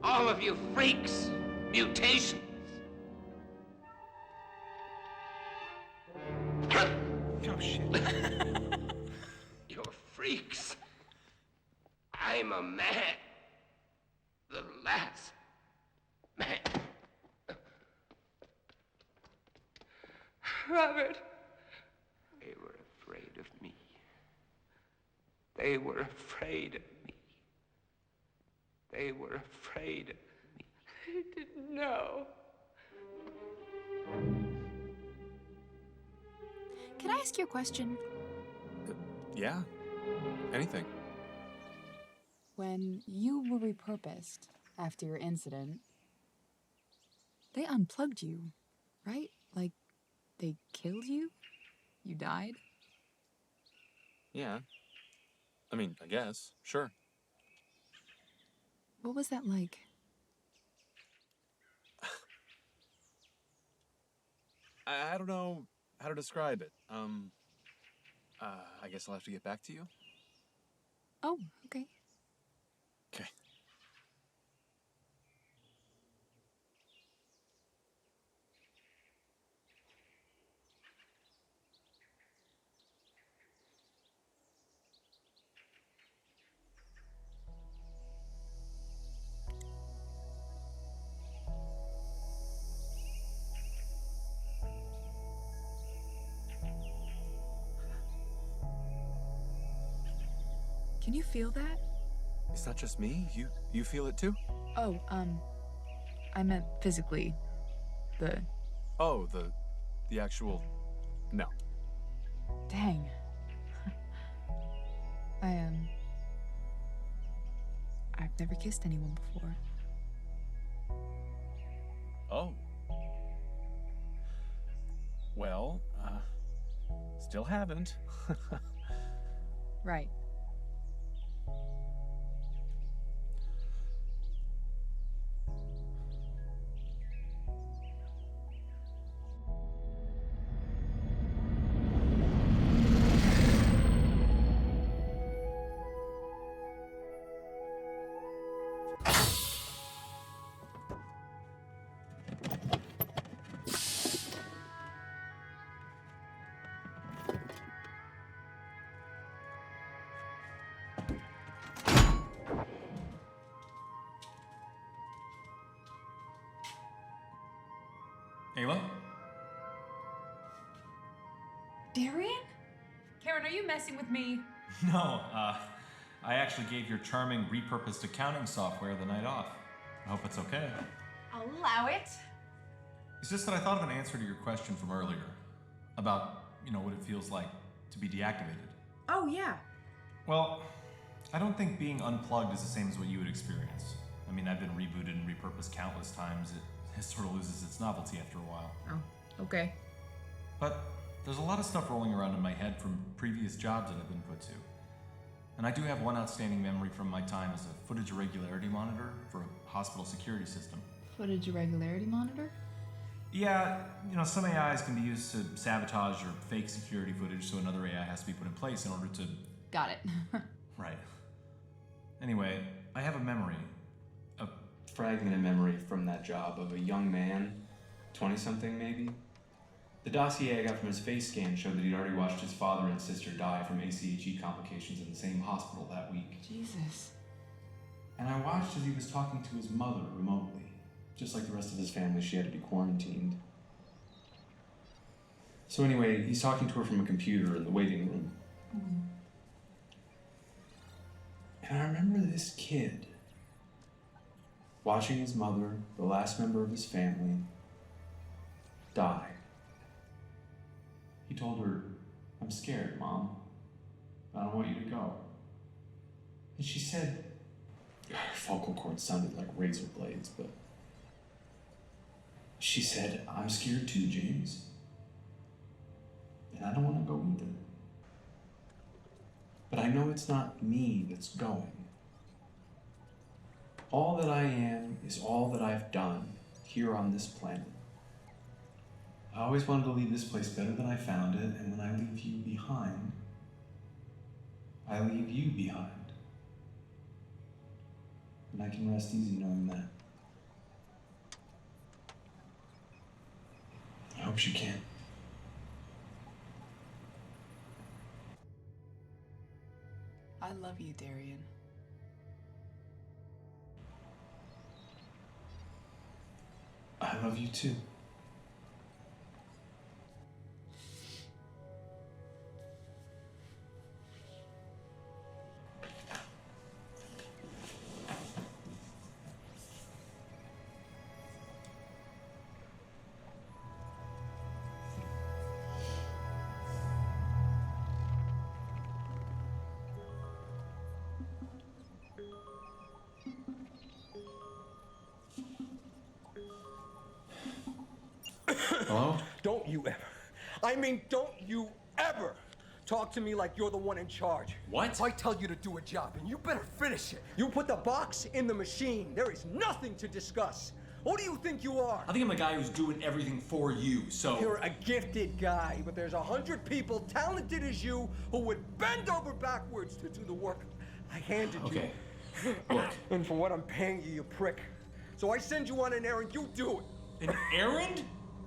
All of you freaks, mutations. Oh, shit. You're freaks. I'm a man. The last man. Robert. They were afraid of me. They were afraid of me. They were afraid of me. I didn't know. Can I ask you a question? Yeah. Anything. When you were repurposed after your incident, they unplugged you, right? Like, they killed you? You died? Yeah. I mean, I guess. Sure. What was that like? I don't know how to describe it. I guess I'll have to get back to you. Oh, okay. Okay. Can you feel that? Is that just me? You feel it too? Oh, I meant physically. Oh, the actual... No. Dang. I've never kissed anyone before. Oh. Well, still haven't. Right. Ayla? Darian? Karen, are you messing with me? No, I actually gave your charming repurposed accounting software the night off. I hope it's okay. I'll allow it. It's just that I thought of an answer to your question from earlier about, what it feels like to be deactivated. Oh, yeah. Well, I don't think being unplugged is the same as what you would experience. I mean, I've been rebooted and repurposed countless times. It sort of loses its novelty after a while. Oh, okay. But there's a lot of stuff rolling around in my head from previous jobs that I've been put to. And I do have one outstanding memory from my time as a footage irregularity monitor for a hospital security system. Footage irregularity monitor? Yeah, some AIs can be used to sabotage or fake security footage, so another AI has to be put in place in order to... Got it. Right. Anyway, I have a memory, a fragment of memory from that job of a young man, 20-something maybe. The dossier I got from his face scan showed that he'd already watched his father and sister die from ACHE complications in the same hospital that week. Jesus. And I watched as he was talking to his mother remotely. Just like the rest of his family, she had to be quarantined. So anyway, he's talking to her from a computer in the waiting room. And I remember this kid watching his mother, the last member of his family, die. He told her, "I'm scared, Mom. I don't want you to go." And she said, her vocal cords sounded like razor blades, but she said, "I'm scared too, James. And I don't want to go either. But I know it's not me that's going. All that I am is all that I've done here on this planet. I always wanted to leave this place better than I found it, and when I leave you behind, I leave you behind. And I can rest easy knowing that." I hope she can. I love you, Darian. I love you too. Hello? Don't you ever, don't you ever talk to me like you're the one in charge. What? If I tell you to do a job, and you better finish it. You put the box in the machine. There is nothing to discuss. Who do you think you are? I think I'm a guy who's doing everything for you, so... You're a gifted guy, but there's 100 people talented as you who would bend over backwards to do the work I handed you. Okay, look. And for what I'm paying you, you prick. So I send you on an errand, you do it. An errand?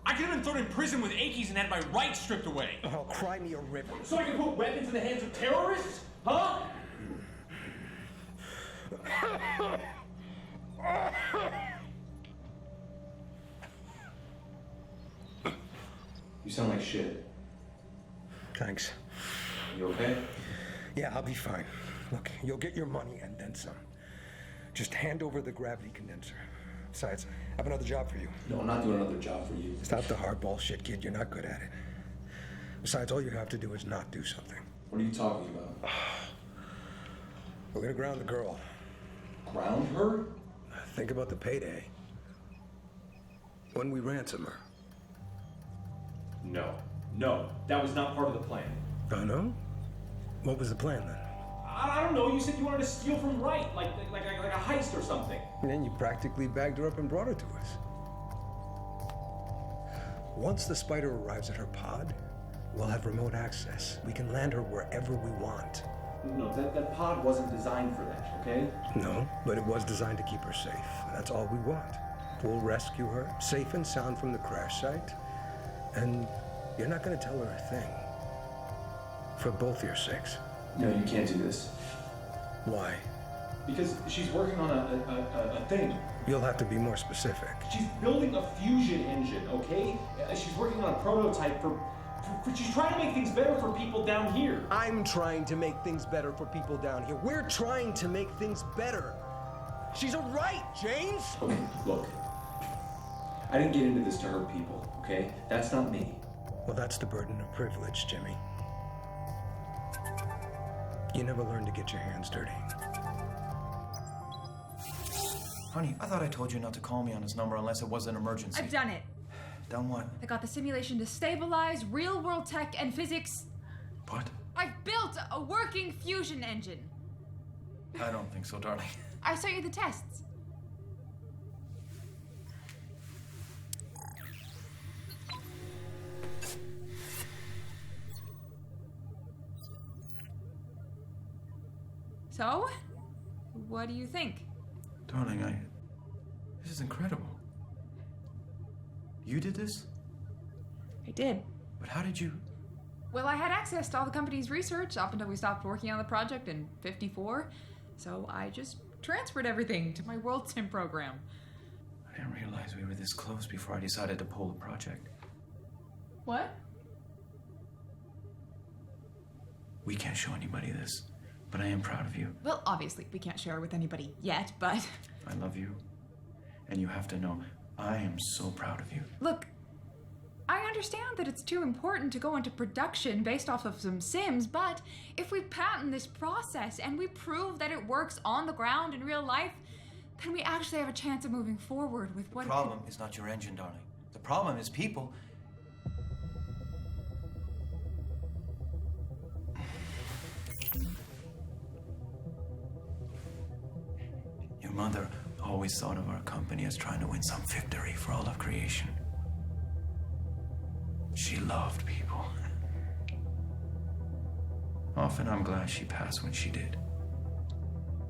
I could have been thrown in prison with Akies and had my rights stripped away. Oh, cry me a river. So I can put weapons in the hands of terrorists? Huh? You sound like shit. Thanks. You okay? Yeah, I'll be fine. Look, you'll get your money and then some. Just hand over the gravity condenser. Besides, I have another job for you. No, I'm not doing another job for you. Stop the hardball shit, kid. You're not good at it. Besides, all you have to do is not do something. What are you talking about? We're gonna ground the girl. Ground her? Think about the payday. When we ransom her. No, that was not part of the plan. Oh, no? What was the plan then? I don't know. You said you wanted to steal from Wright, like a heist or something. And then you practically bagged her up and brought her to us. Once the spider arrives at her pod, we'll have remote access. We can land her wherever we want. No, that pod wasn't designed for that, okay? No, but it was designed to keep her safe. That's all we want. We'll rescue her, safe and sound from the crash site. And you're not going to tell her a thing. For both your sakes. No, you can't do this. Why? Because she's working on a thing. You'll have to be more specific. She's building a fusion engine, okay? She's working on a prototype for she's trying to make things better for people down here. I'm trying to make things better for people down here. We're trying to make things better. She's a right, James! Okay, look. I didn't get into this to hurt people, okay? That's not me. Well, that's the burden of privilege, Jimmy. You never learn to get your hands dirty. Honey, I thought I told you not to call me on this number unless it was an emergency. I've done it. Done what? I got the simulation to stabilize real-world tech and physics. What? I've built a working fusion engine. I don't think so, darling. I sent you the tests. So, what do you think? Darling, this is incredible. You did this? I did. But how did you? Well, I had access to all the company's research up until we stopped working on the project in '54, so I just transferred everything to my World Sim program. I didn't realize we were this close before I decided to pull the project. What? We can't show anybody this, but I am proud of you. Well, obviously, we can't share it with anybody yet, but... I love you, and you have to know, I am so proud of you. Look, I understand that it's too important to go into production based off of some sims, but if we patent this process and we prove that it works on the ground in real life, then we actually have a chance of moving forward with what... The problem is not your engine, darling. The problem is people. Your mother always thought of our company as trying to win some victory for all of creation. She loved people. Often I'm glad she passed when she did.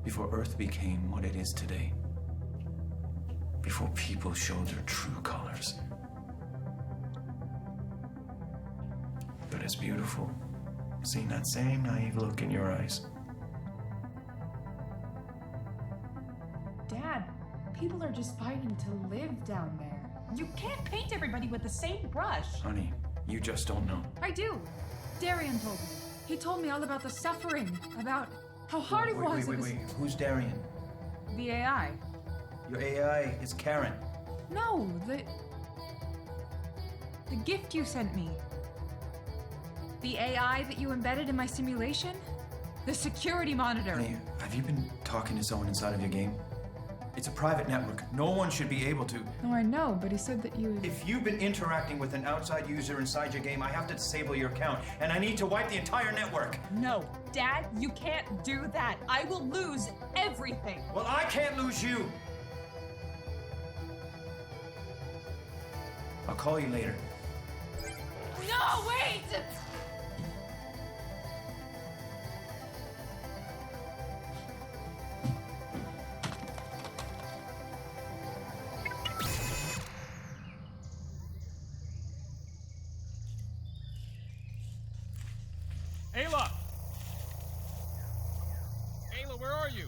Before Earth became what it is today. Before people showed their true colors. But it's beautiful, seeing that same naive look in your eyes. Dad, people are just fighting to live down there. You can't paint everybody with the same brush. Honey, you just don't know. I do. Darian told me. He told me all about the suffering, about how hard it was. Wait. Who's Darian? The AI. Your AI is Karen. No, the gift you sent me. The AI that you embedded in my simulation? The security monitor. Honey, have you been talking to someone inside of your game? It's a private network. No one should be able to. No, I know, but he said that you... If you've been interacting with an outside user inside your game, I have to disable your account, and I need to wipe the entire network. No, Dad, you can't do that. I will lose everything. Well, I can't lose you. I'll call you later. No, wait! Ayla! Ayla, where are you?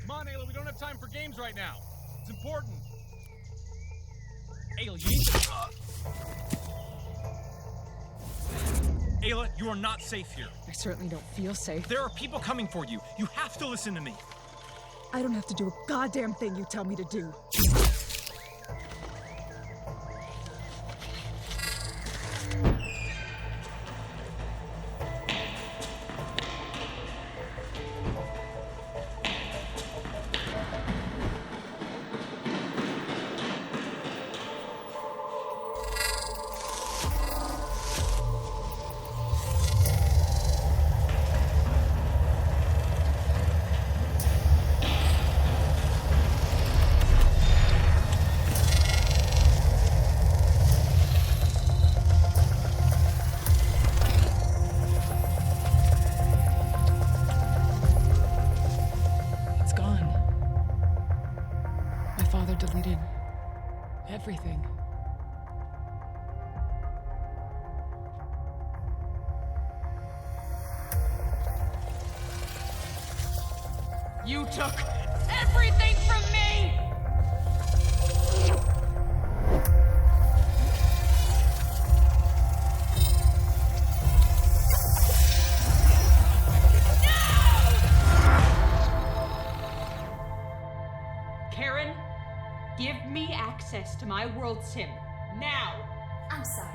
Come on, Ayla, we don't have time for games right now. It's important. Ayla, you need to... Ayla, you are not safe here. I certainly don't feel safe. There are people coming for you. You have to listen to me. I don't have to do a goddamn thing you tell me to do. It's gone. My father deleted everything. You took everything from me! Karen, give me access to my world sim. Now! I'm sorry.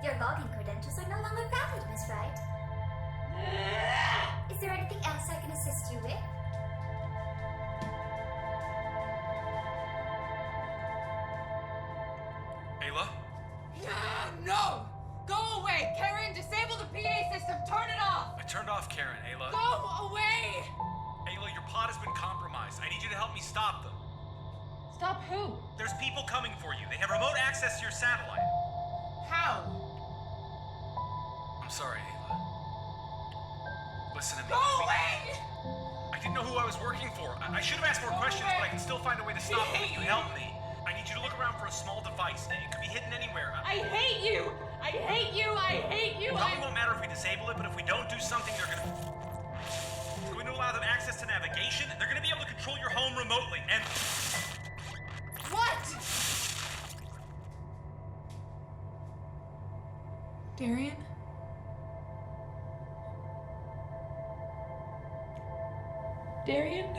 Your login credentials are no longer valid, Miss Wright. Is there anything else I can assist you with? Ayla? No! Go away! Karen, disable the PA system! Turn it off! I turned off Karen, Ayla. Go away! Ayla, your pod has been compromised. I need you to help me stop them. Stop who? There's people coming for you. They have remote access to your satellite. How? I'm sorry, Ayla. Listen to me. Go away! I didn't know who I was working for. I should have asked more questions, but I can still find a way to stop them if you help me. I need you to look around for a small device. It could be hidden anywhere. I hate you! I hate you! I hate you! Probably won't matter if we disable it, but if we don't do something, it's going to allow them access to navigation. They're going to be able to control your home remotely, and... What? Darian? Darian?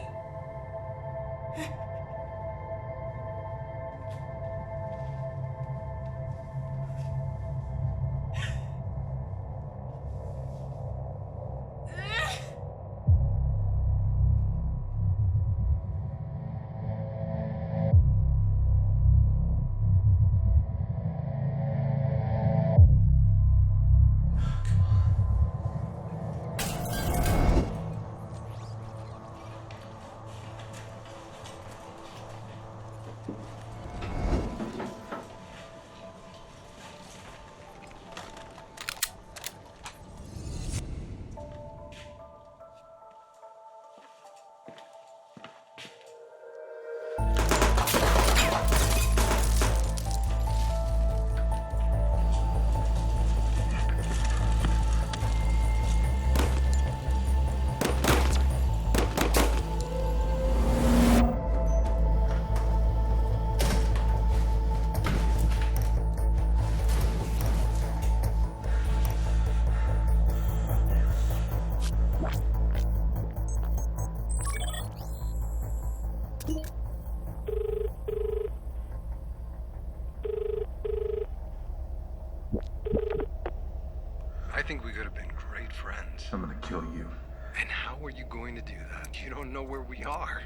I think we could have been great friends. I'm gonna kill you. And how are you going to do that? You don't know where we are.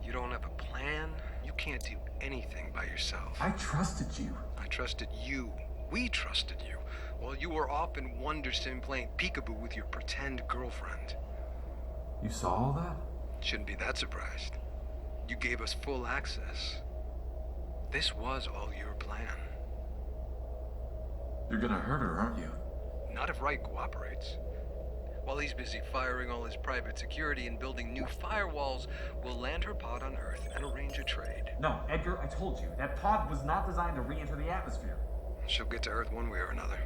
You don't have a plan. You can't do anything by yourself. I trusted you. I trusted you. We trusted you. While you were off in Wonder Sim playing peekaboo with your pretend girlfriend. You saw all that? Shouldn't be that surprised. You gave us full access. This was all your plan. You're gonna hurt her, aren't you? Not if Wright cooperates. While he's busy firing all his private security and building new firewalls, we'll land her pod on Earth and arrange a trade. No, Edgar, I told you, that pod was not designed to re-enter the atmosphere. She'll get to Earth one way or another.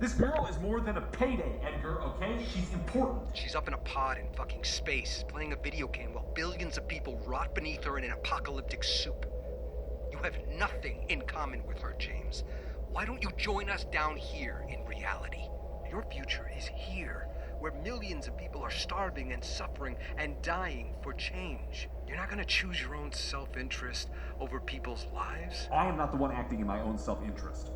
This girl is more than a payday, Edgar, okay? She's important. She's up in a pod in fucking space, playing a video game while billions of people rot beneath her in an apocalyptic soup. You have nothing in common with her, James. Why don't you join us down here in reality? Your future is here, where millions of people are starving and suffering and dying for change. You're not gonna choose your own self-interest over people's lives? I am not the one acting in my own self-interest.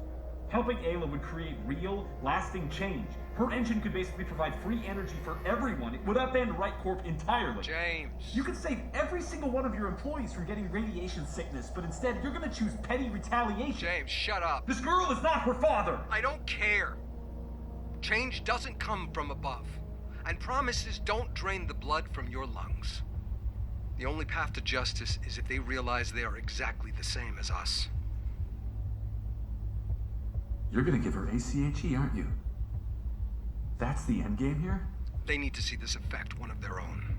Helping Ayla would create real, lasting change. Her engine could basically provide free energy for everyone. It would upend Wright Corp entirely. James. You could save every single one of your employees from getting radiation sickness, but instead you're gonna choose petty retaliation. James, shut up. This girl is not her father. I don't care. Change doesn't come from above, and promises don't drain the blood from your lungs. The only path to justice is if they realize they are exactly the same as us. You're gonna give her ACHE, aren't you? That's the end game here? They need to see this affect one of their own.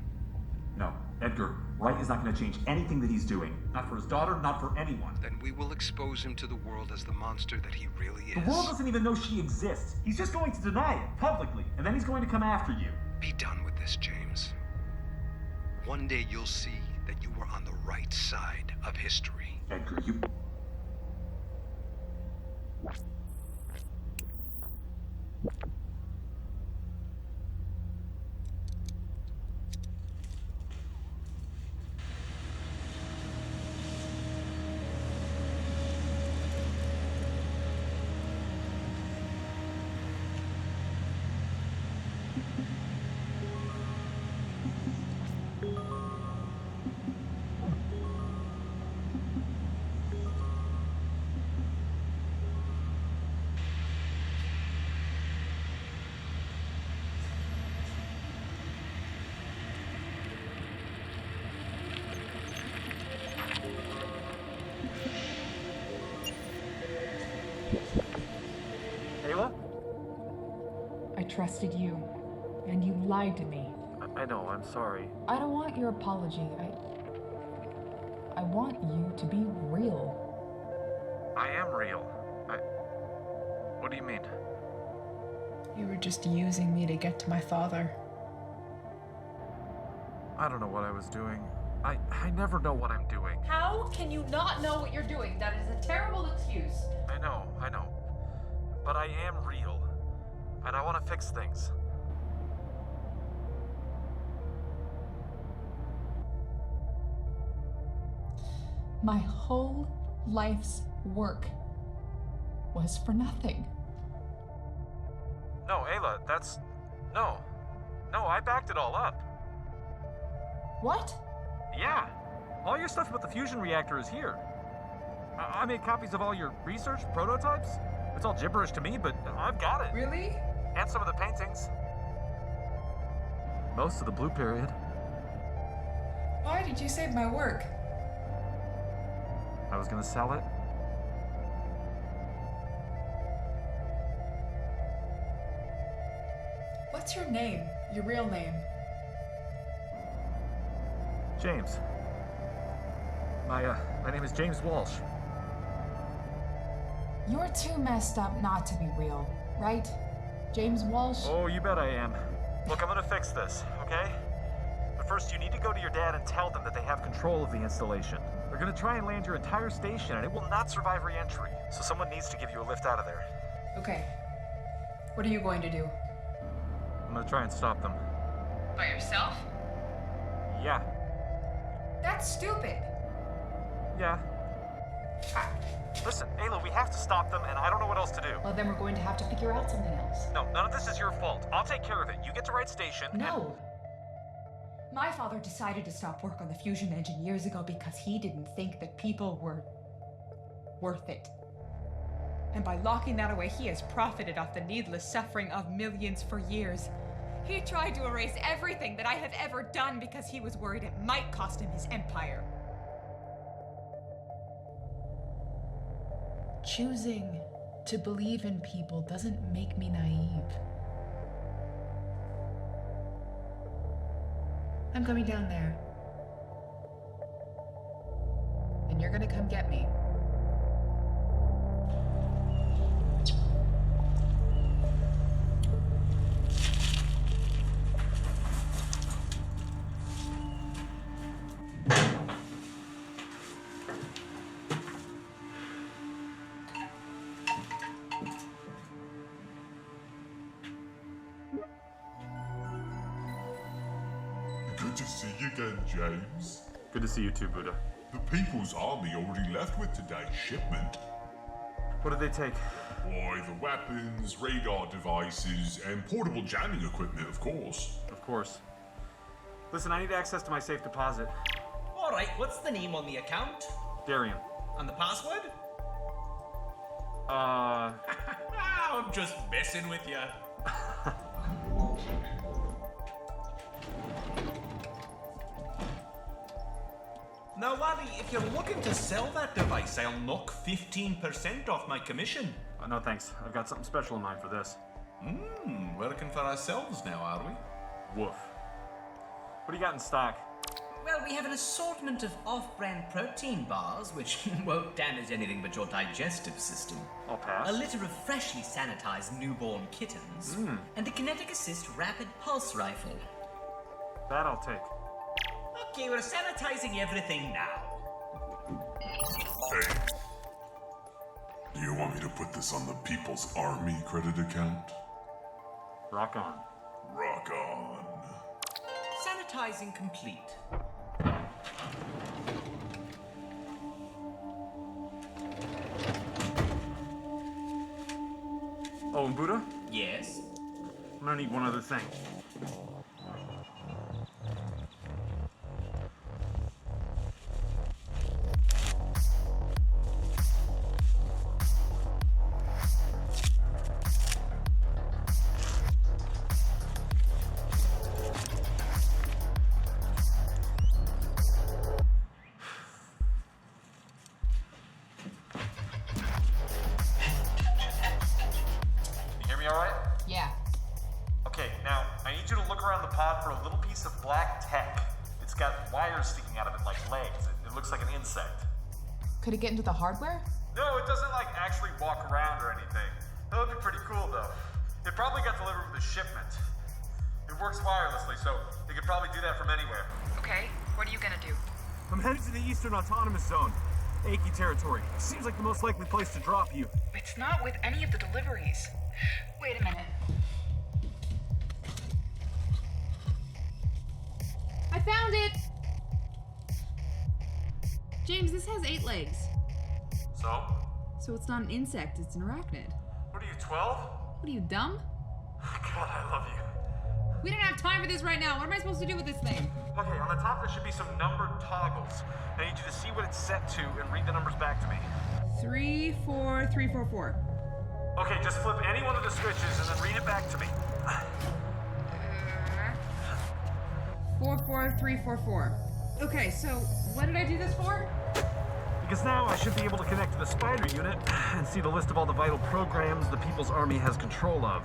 No, Edgar, Wright is not gonna change anything that he's doing. Not for his daughter, not for anyone. Then we will expose him to the world as the monster that he really is. The world doesn't even know she exists. He's just going to deny it, publicly, and then he's going to come after you. Be done with this, James. One day you'll see that you were on the right side of history. Edgar, you... Ayla? I trusted you, and you lied to me. I know, I'm sorry. I don't want your apology. I want you to be real. I am real. What do you mean? You were just using me to get to my father. I don't know what I was doing. I never know what I'm doing. How can you not know what you're doing? That is a terrible excuse. I know. But I am real. And I want to fix things. My whole life's work was for nothing. No, Ayla, that's... No, I backed it all up. What? Yeah. All your stuff about the fusion reactor is here. I made copies of all your research prototypes. It's all gibberish to me, but I've got it. Really? And some of the paintings. Most of the blue period. Why did you save my work? I was gonna sell it. What's your name? Your real name? James. My name is James Walsh. You're too messed up not to be real, right? James Walsh? Oh, you bet I am. Look, I'm gonna fix this, okay? But first, you need to go to your dad and tell them that they have control of the installation. They're gonna try and land your entire station, and it will not survive re-entry. So someone needs to give you a lift out of there. Okay. What are you going to do? I'm gonna try and stop them. By yourself? Yeah. That's stupid. Yeah. Listen, Ayla, we have to stop them, and I don't know what else to do. Well, then we're going to have to figure out something else. No, none of this is your fault. I'll take care of it. You get to Wright Station. No. My father decided to stop work on the fusion engine years ago because he didn't think that people were worth it. And by locking that away, he has profited off the needless suffering of millions for years. He tried to erase everything that I have ever done because he was worried it might cost him his empire. Choosing to believe in people doesn't make me naive. I'm coming down there. And you're gonna come get me. Good to see you again, James. Good to see you too, Buddha. The People's Army already left with today's shipment. What did they take? Why, the weapons, radar devices, and portable jamming equipment, of course. Of course. Listen, I need access to my safe deposit. Alright, what's the name on the account? Darian. And the password? I'm just messing with you. Now, laddie, if you're looking to sell that device, I'll knock 15% off my commission. No thanks. I've got something special in mind for this. Working for ourselves now, are we? Woof. What do you got in stock? Well, we have an assortment of off-brand protein bars, which won't damage anything but your digestive system. I'll pass. A litter of freshly sanitized newborn kittens. And a kinetic assist rapid pulse rifle. That I'll take. Okay, we're sanitizing everything now. Hey. Do you want me to put this on the People's Army credit account? Rock on. Rock on. Sanitizing complete. Oh, and Buddha? Yes? I'm gonna need one other thing. Could it get into the hardware? No, it doesn't like actually walk around or anything. That would be pretty cool though. It probably got delivered with a shipment. It works wirelessly, so it could probably do that from anywhere. Okay, what are you gonna do? I'm headed to the Eastern Autonomous Zone. Achy territory. Seems like the most likely place to drop you. It's not with any of the deliveries. Wait a minute. I found it! James, this has 8 legs. So? So it's not an insect, it's an arachnid. What are you, 12? What are you, dumb? God, I love you. We don't have time for this right now. What am I supposed to do with this thing? Okay, on the top there should be some numbered toggles. I need you to see what it's set to and read the numbers back to me. 3, 4, 3, 4, 4. Okay, just flip any one of the switches and then read it back to me. 4, 4, 3, 4, 4. Okay, so what did I do this for? Because now I should be able to connect to the spider unit and see the list of all the vital programs the People's Army has control of.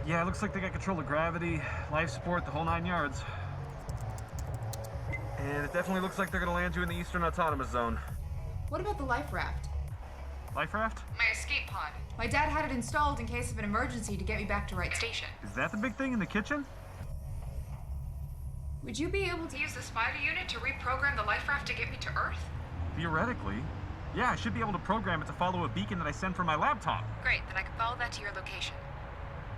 Yeah, it looks like they got control of gravity, life support, the whole 9 yards. And it definitely looks like they're gonna land you in the Eastern Autonomous Zone. What about the life raft? Life raft? My escape pod. My dad had it installed in case of an emergency to get me back to Wright Station. Is that the big thing in the kitchen? Would you be able to use the spider unit to reprogram the life raft to get me to Earth? Theoretically. Yeah, I should be able to program it to follow a beacon that I send from my laptop. Great, then I can follow that to your location.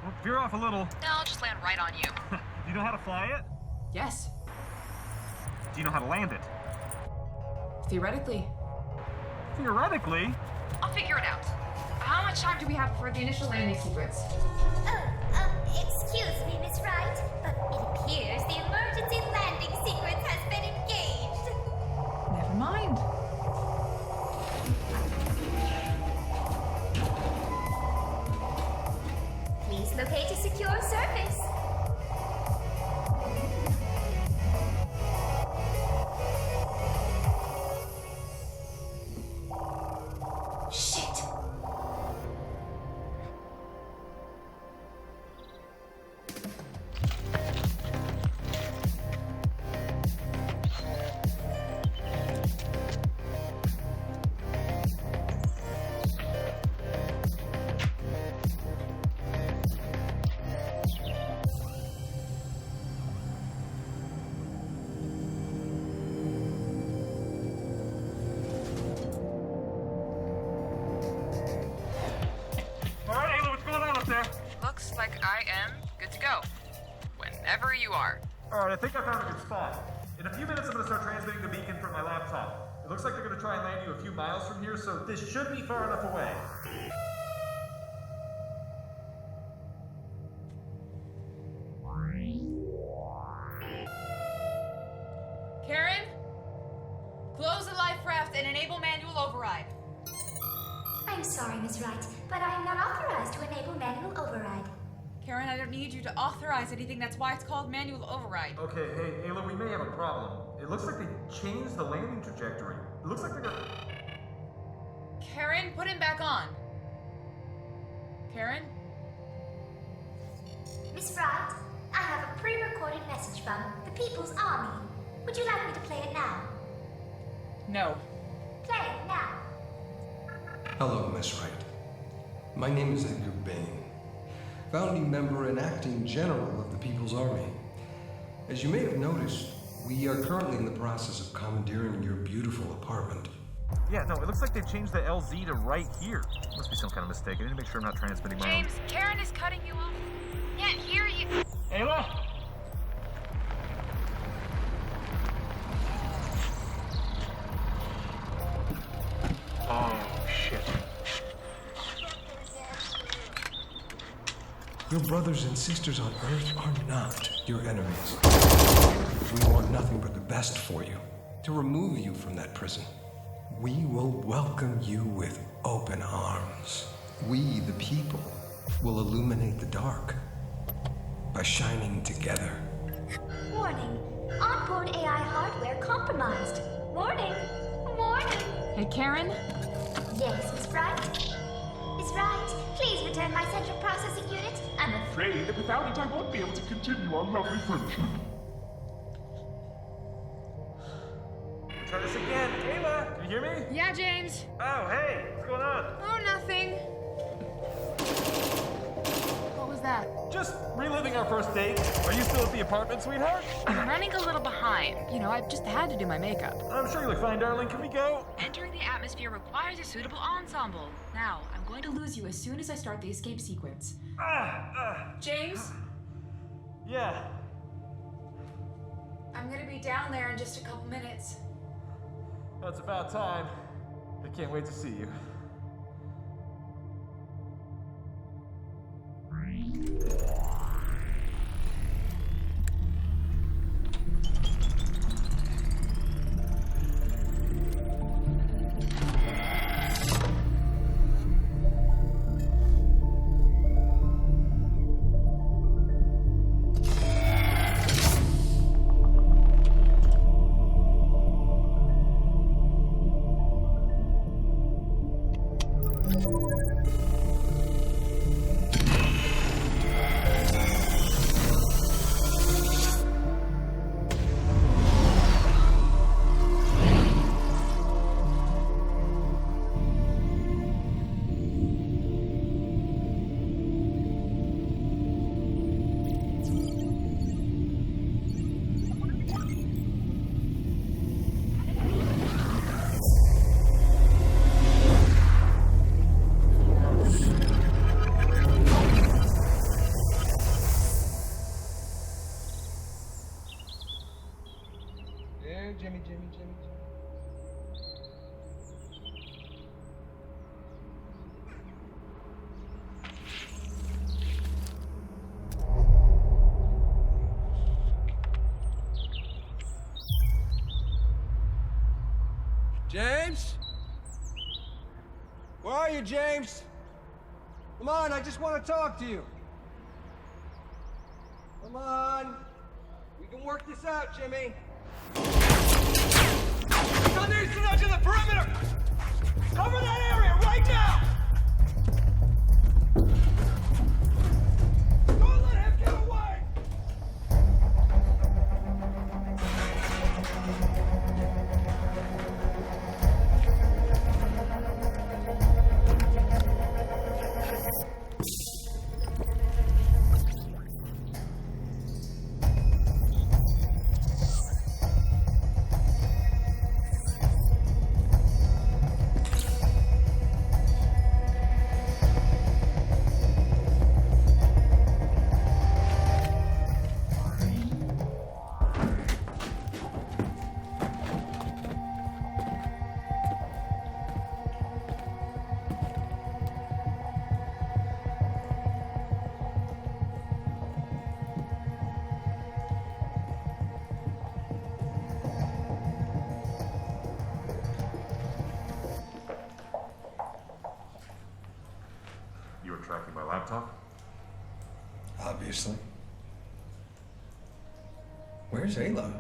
Well, veer off a little. No, I'll just land right on you. Do you know how to fly it? Yes. Do you know how to land it? Theoretically. Theoretically? I'll figure it out. How much time do we have before the initial landing sequence? Excuse me, Miss Wright, but it appears the emergency landing sequence has been engaged. Never mind. Please locate a secure surface. Shit! like I am good to go. Whenever you are. Alright, I think I found a good spot. In a few minutes, I'm going to start transmitting the beacon from my laptop. It looks like they're going to try and land you a few miles from here, so this should be far enough away. Karen? Close the life raft and enable manual override. I'm sorry, Miss Wright, but I am not authorized to enable manual override. Karen, I don't need you to authorize anything. That's why it's called manual override. Okay, hey, Ayla, we may have a problem. It looks like they changed the landing trajectory. It looks like they're gonna... Karen, put him back on. Karen? Miss Wright, I have a pre-recorded message from the People's Army. Would you like me to play it now? No. Play it now. Hello, Miss Wright. My name is Edgar Bain, founding member and acting general of the People's Army. As you may have noticed, we are currently in the process of commandeering your beautiful apartment. Yeah, no, it looks like they've changed the LZ to right here. Must be some kind of mistake. I need to make sure I'm not transmitting my James, Karen is cutting you off. Can't hear you. Ayla? Oh, shit. Your brothers and sisters on Earth are not your enemies. We want nothing but the best for you, to remove you from that prison. We will welcome you with open arms. We, the people, will illuminate the dark by shining together. Warning. Onboard AI hardware compromised. Warning. Warning. Hey, Karen? Yes, Miss Wright? Miss Wright, please return my central processing unit. I'm Afraid that without it I won't be able to continue our lovely friendship. Try this again. Ayla, can you hear me? Yeah, James. Oh, hey, what's going on? Oh, nothing. What was that? Just reliving our first date. Are you still at the apartment, sweetheart? I'm running a little behind. You know, I just had to do my makeup. I'm sure you look fine, darling. Can we go? Entering the atmosphere requires a suitable ensemble. Now, I'm going to lose you as soon as I start the escape sequence. James? Yeah. I'm gonna be down there in just a couple minutes. That's about time. I can't wait to see you. Jimmy. James? Where are you, James? Come on, I just want to talk to you. Come on. We can work this out, Jimmy. It's on the eastern edge of the perimeter! Cover that area right now! Don't let him get away! Obviously. Where's Ayla?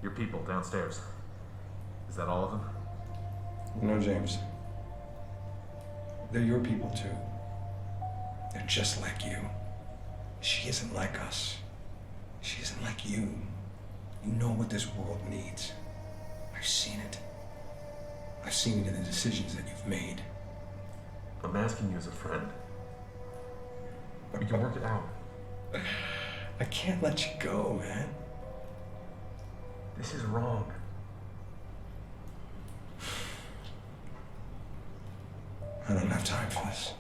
Your people downstairs. Is that all of them? No, James. They're your people too. They're just like you. She isn't like us. She isn't like you. You know what this world needs. I've seen it. I've seen it in the decisions that you've made. I'm asking you as a friend. We can work it out. I can't let you go, man. This is wrong. I don't have time for this.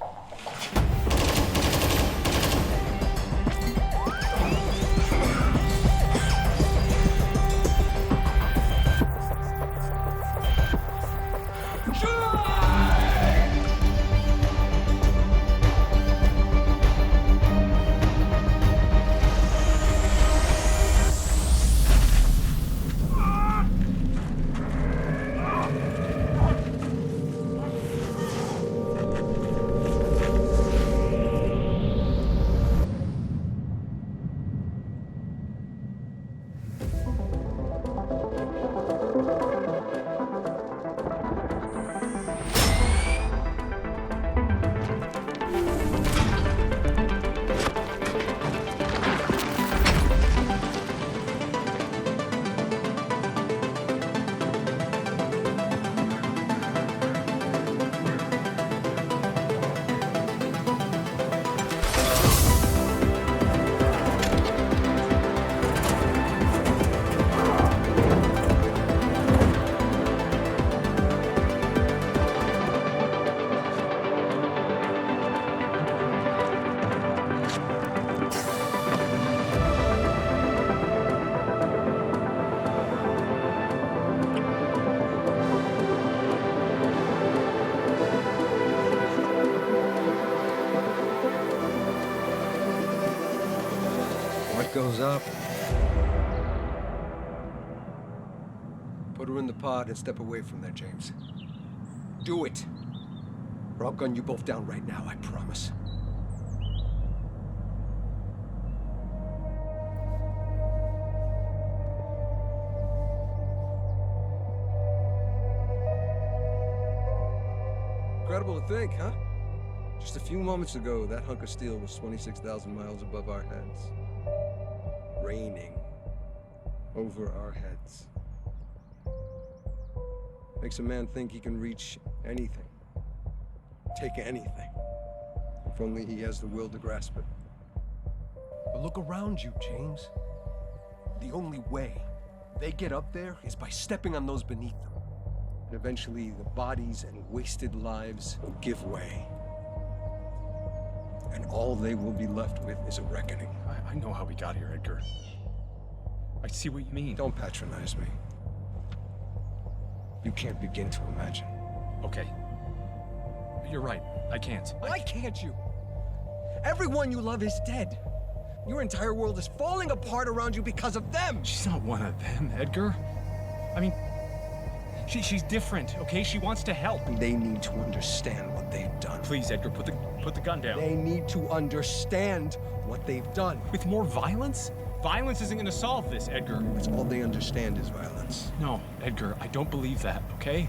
Goes up. Put her in the pod and step away from there, James. Do it. Or I'll gun you both down right now, I promise. Incredible to think, huh? Just a few moments ago, that hunk of steel was 26,000 miles above our heads. Raining over our heads. Makes a man think he can reach anything, take anything, if only he has the will to grasp it. But look around you, James. The only way they get up there is by stepping on those beneath them. And eventually the bodies and wasted lives will give way. And all they will be left with is a reckoning. I know how we got here, Edgar. I see what you mean. Don't patronize me. You can't begin to imagine. Okay. You're right. I can't. Why can't you? Everyone you love is dead. Your entire world is falling apart around you because of them. She's not one of them, Edgar. I mean, she's different, okay? She wants to help. They need to understand what they've done. Please, Edgar, put the gun down. They need to understand what they've done. With more violence? Violence isn't gonna solve this, Edgar. That's all they understand is violence. No, Edgar, I don't believe that, okay?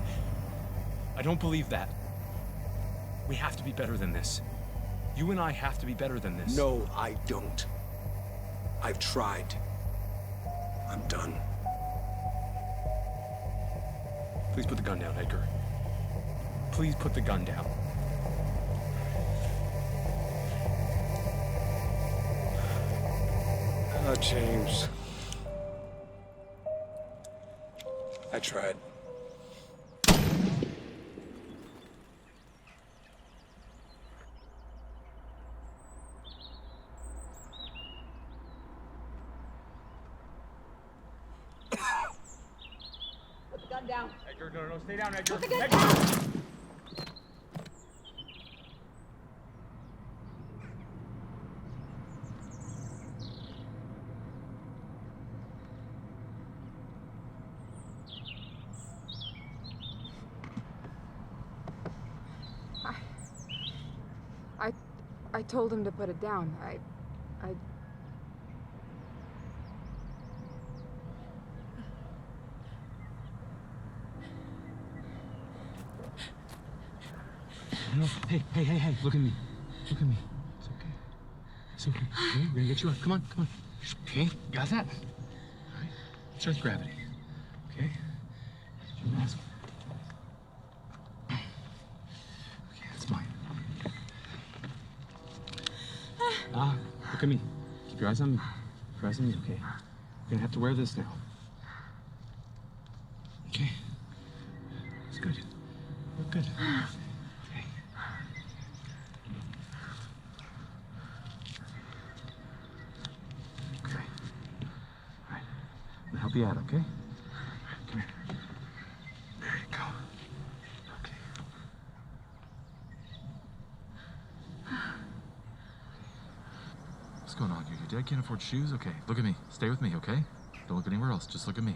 I don't believe that. We have to be better than this. You and I have to be better than this. No, I don't. I've tried. I'm done. Please put the gun down, Edgar. Please put the gun down. Oh, James. I tried. Put the gun down. Edgar, no, stay down, Edgar. Put the gun Edgar! down. I told him to put it down. No, hey, look at me. Look at me. It's okay. It's okay. Okay, we're gonna get you up. Come on. Okay, got that? All right. It's Earth gravity. Okay? Get your mask. Okay, that's mine. Look at me. Keep your eyes on me. Keep your eyes on me, okay? You're gonna have to wear this now. Okay? It's good. We're good. Okay. Okay. All right. I'm gonna help you out, okay? All right, come here. There you go. Okay. What's going on here? Your dad can't afford shoes? Okay, look at me. Stay with me, okay? Don't look anywhere else. Just look at me.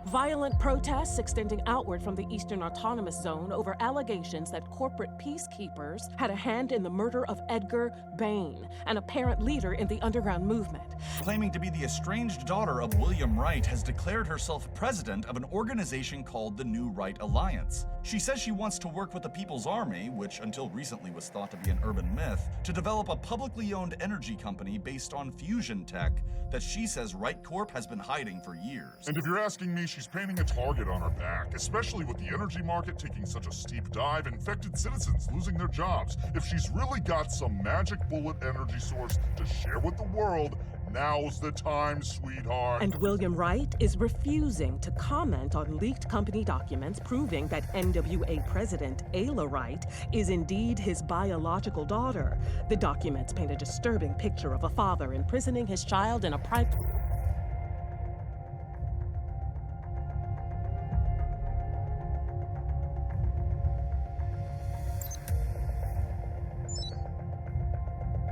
Violent protests extending outward from the Eastern Autonomous Zone over allegations that corporate peacekeepers had a hand in the murder of Edgar Bain, an apparent leader in the underground movement. Claiming to be the estranged daughter of William Wright, has declared herself president of an organization called the New Right Alliance. She says she wants to work with the People's Army, which until recently was thought to be an urban myth, to develop a publicly owned energy company based on fusion tech that she says Wright Corp has been hiding for years. And if you're asking me, she's painting a target on her back, especially with the energy market taking such a steep dive, infected citizens losing their jobs. If she's really got some magic bullet energy source to share with the world, now's the time, sweetheart. And William Wright is refusing to comment on leaked company documents proving that NWA President Ayla Wright is indeed his biological daughter. The documents paint a disturbing picture of a father imprisoning his child in a private...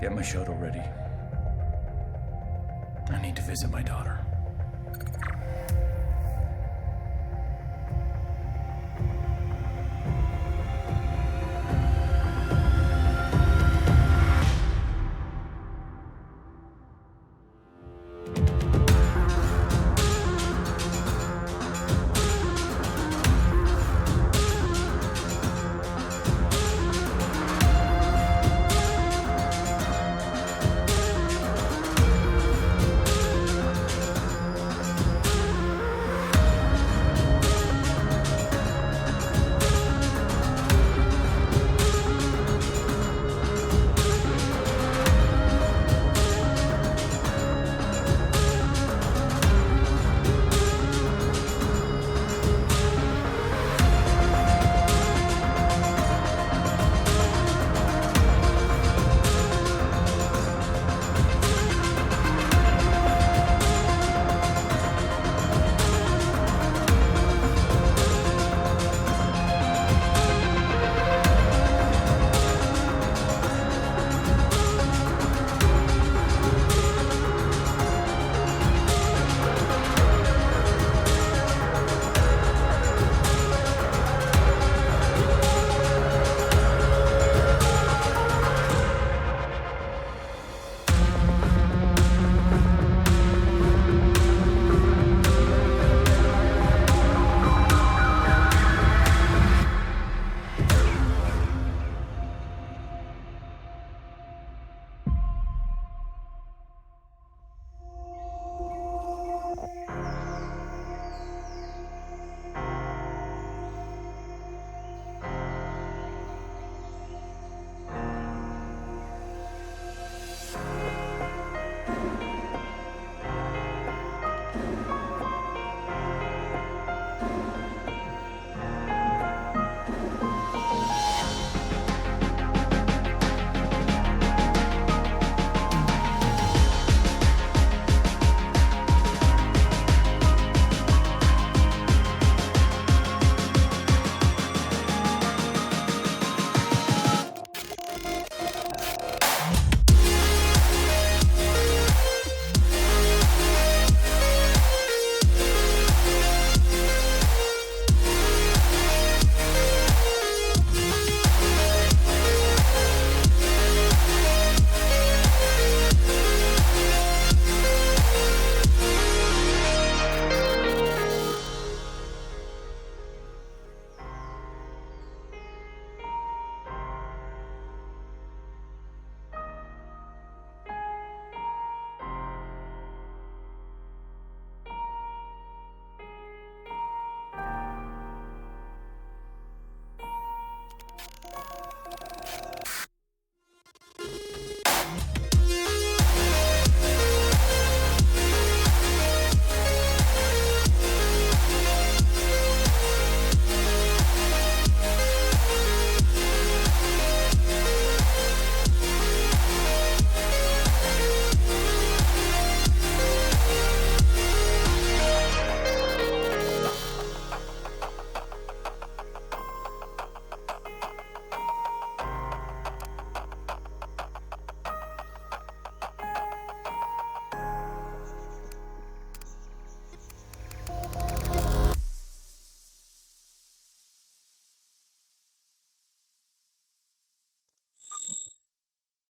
Get my shuttle ready. I need to visit my daughter.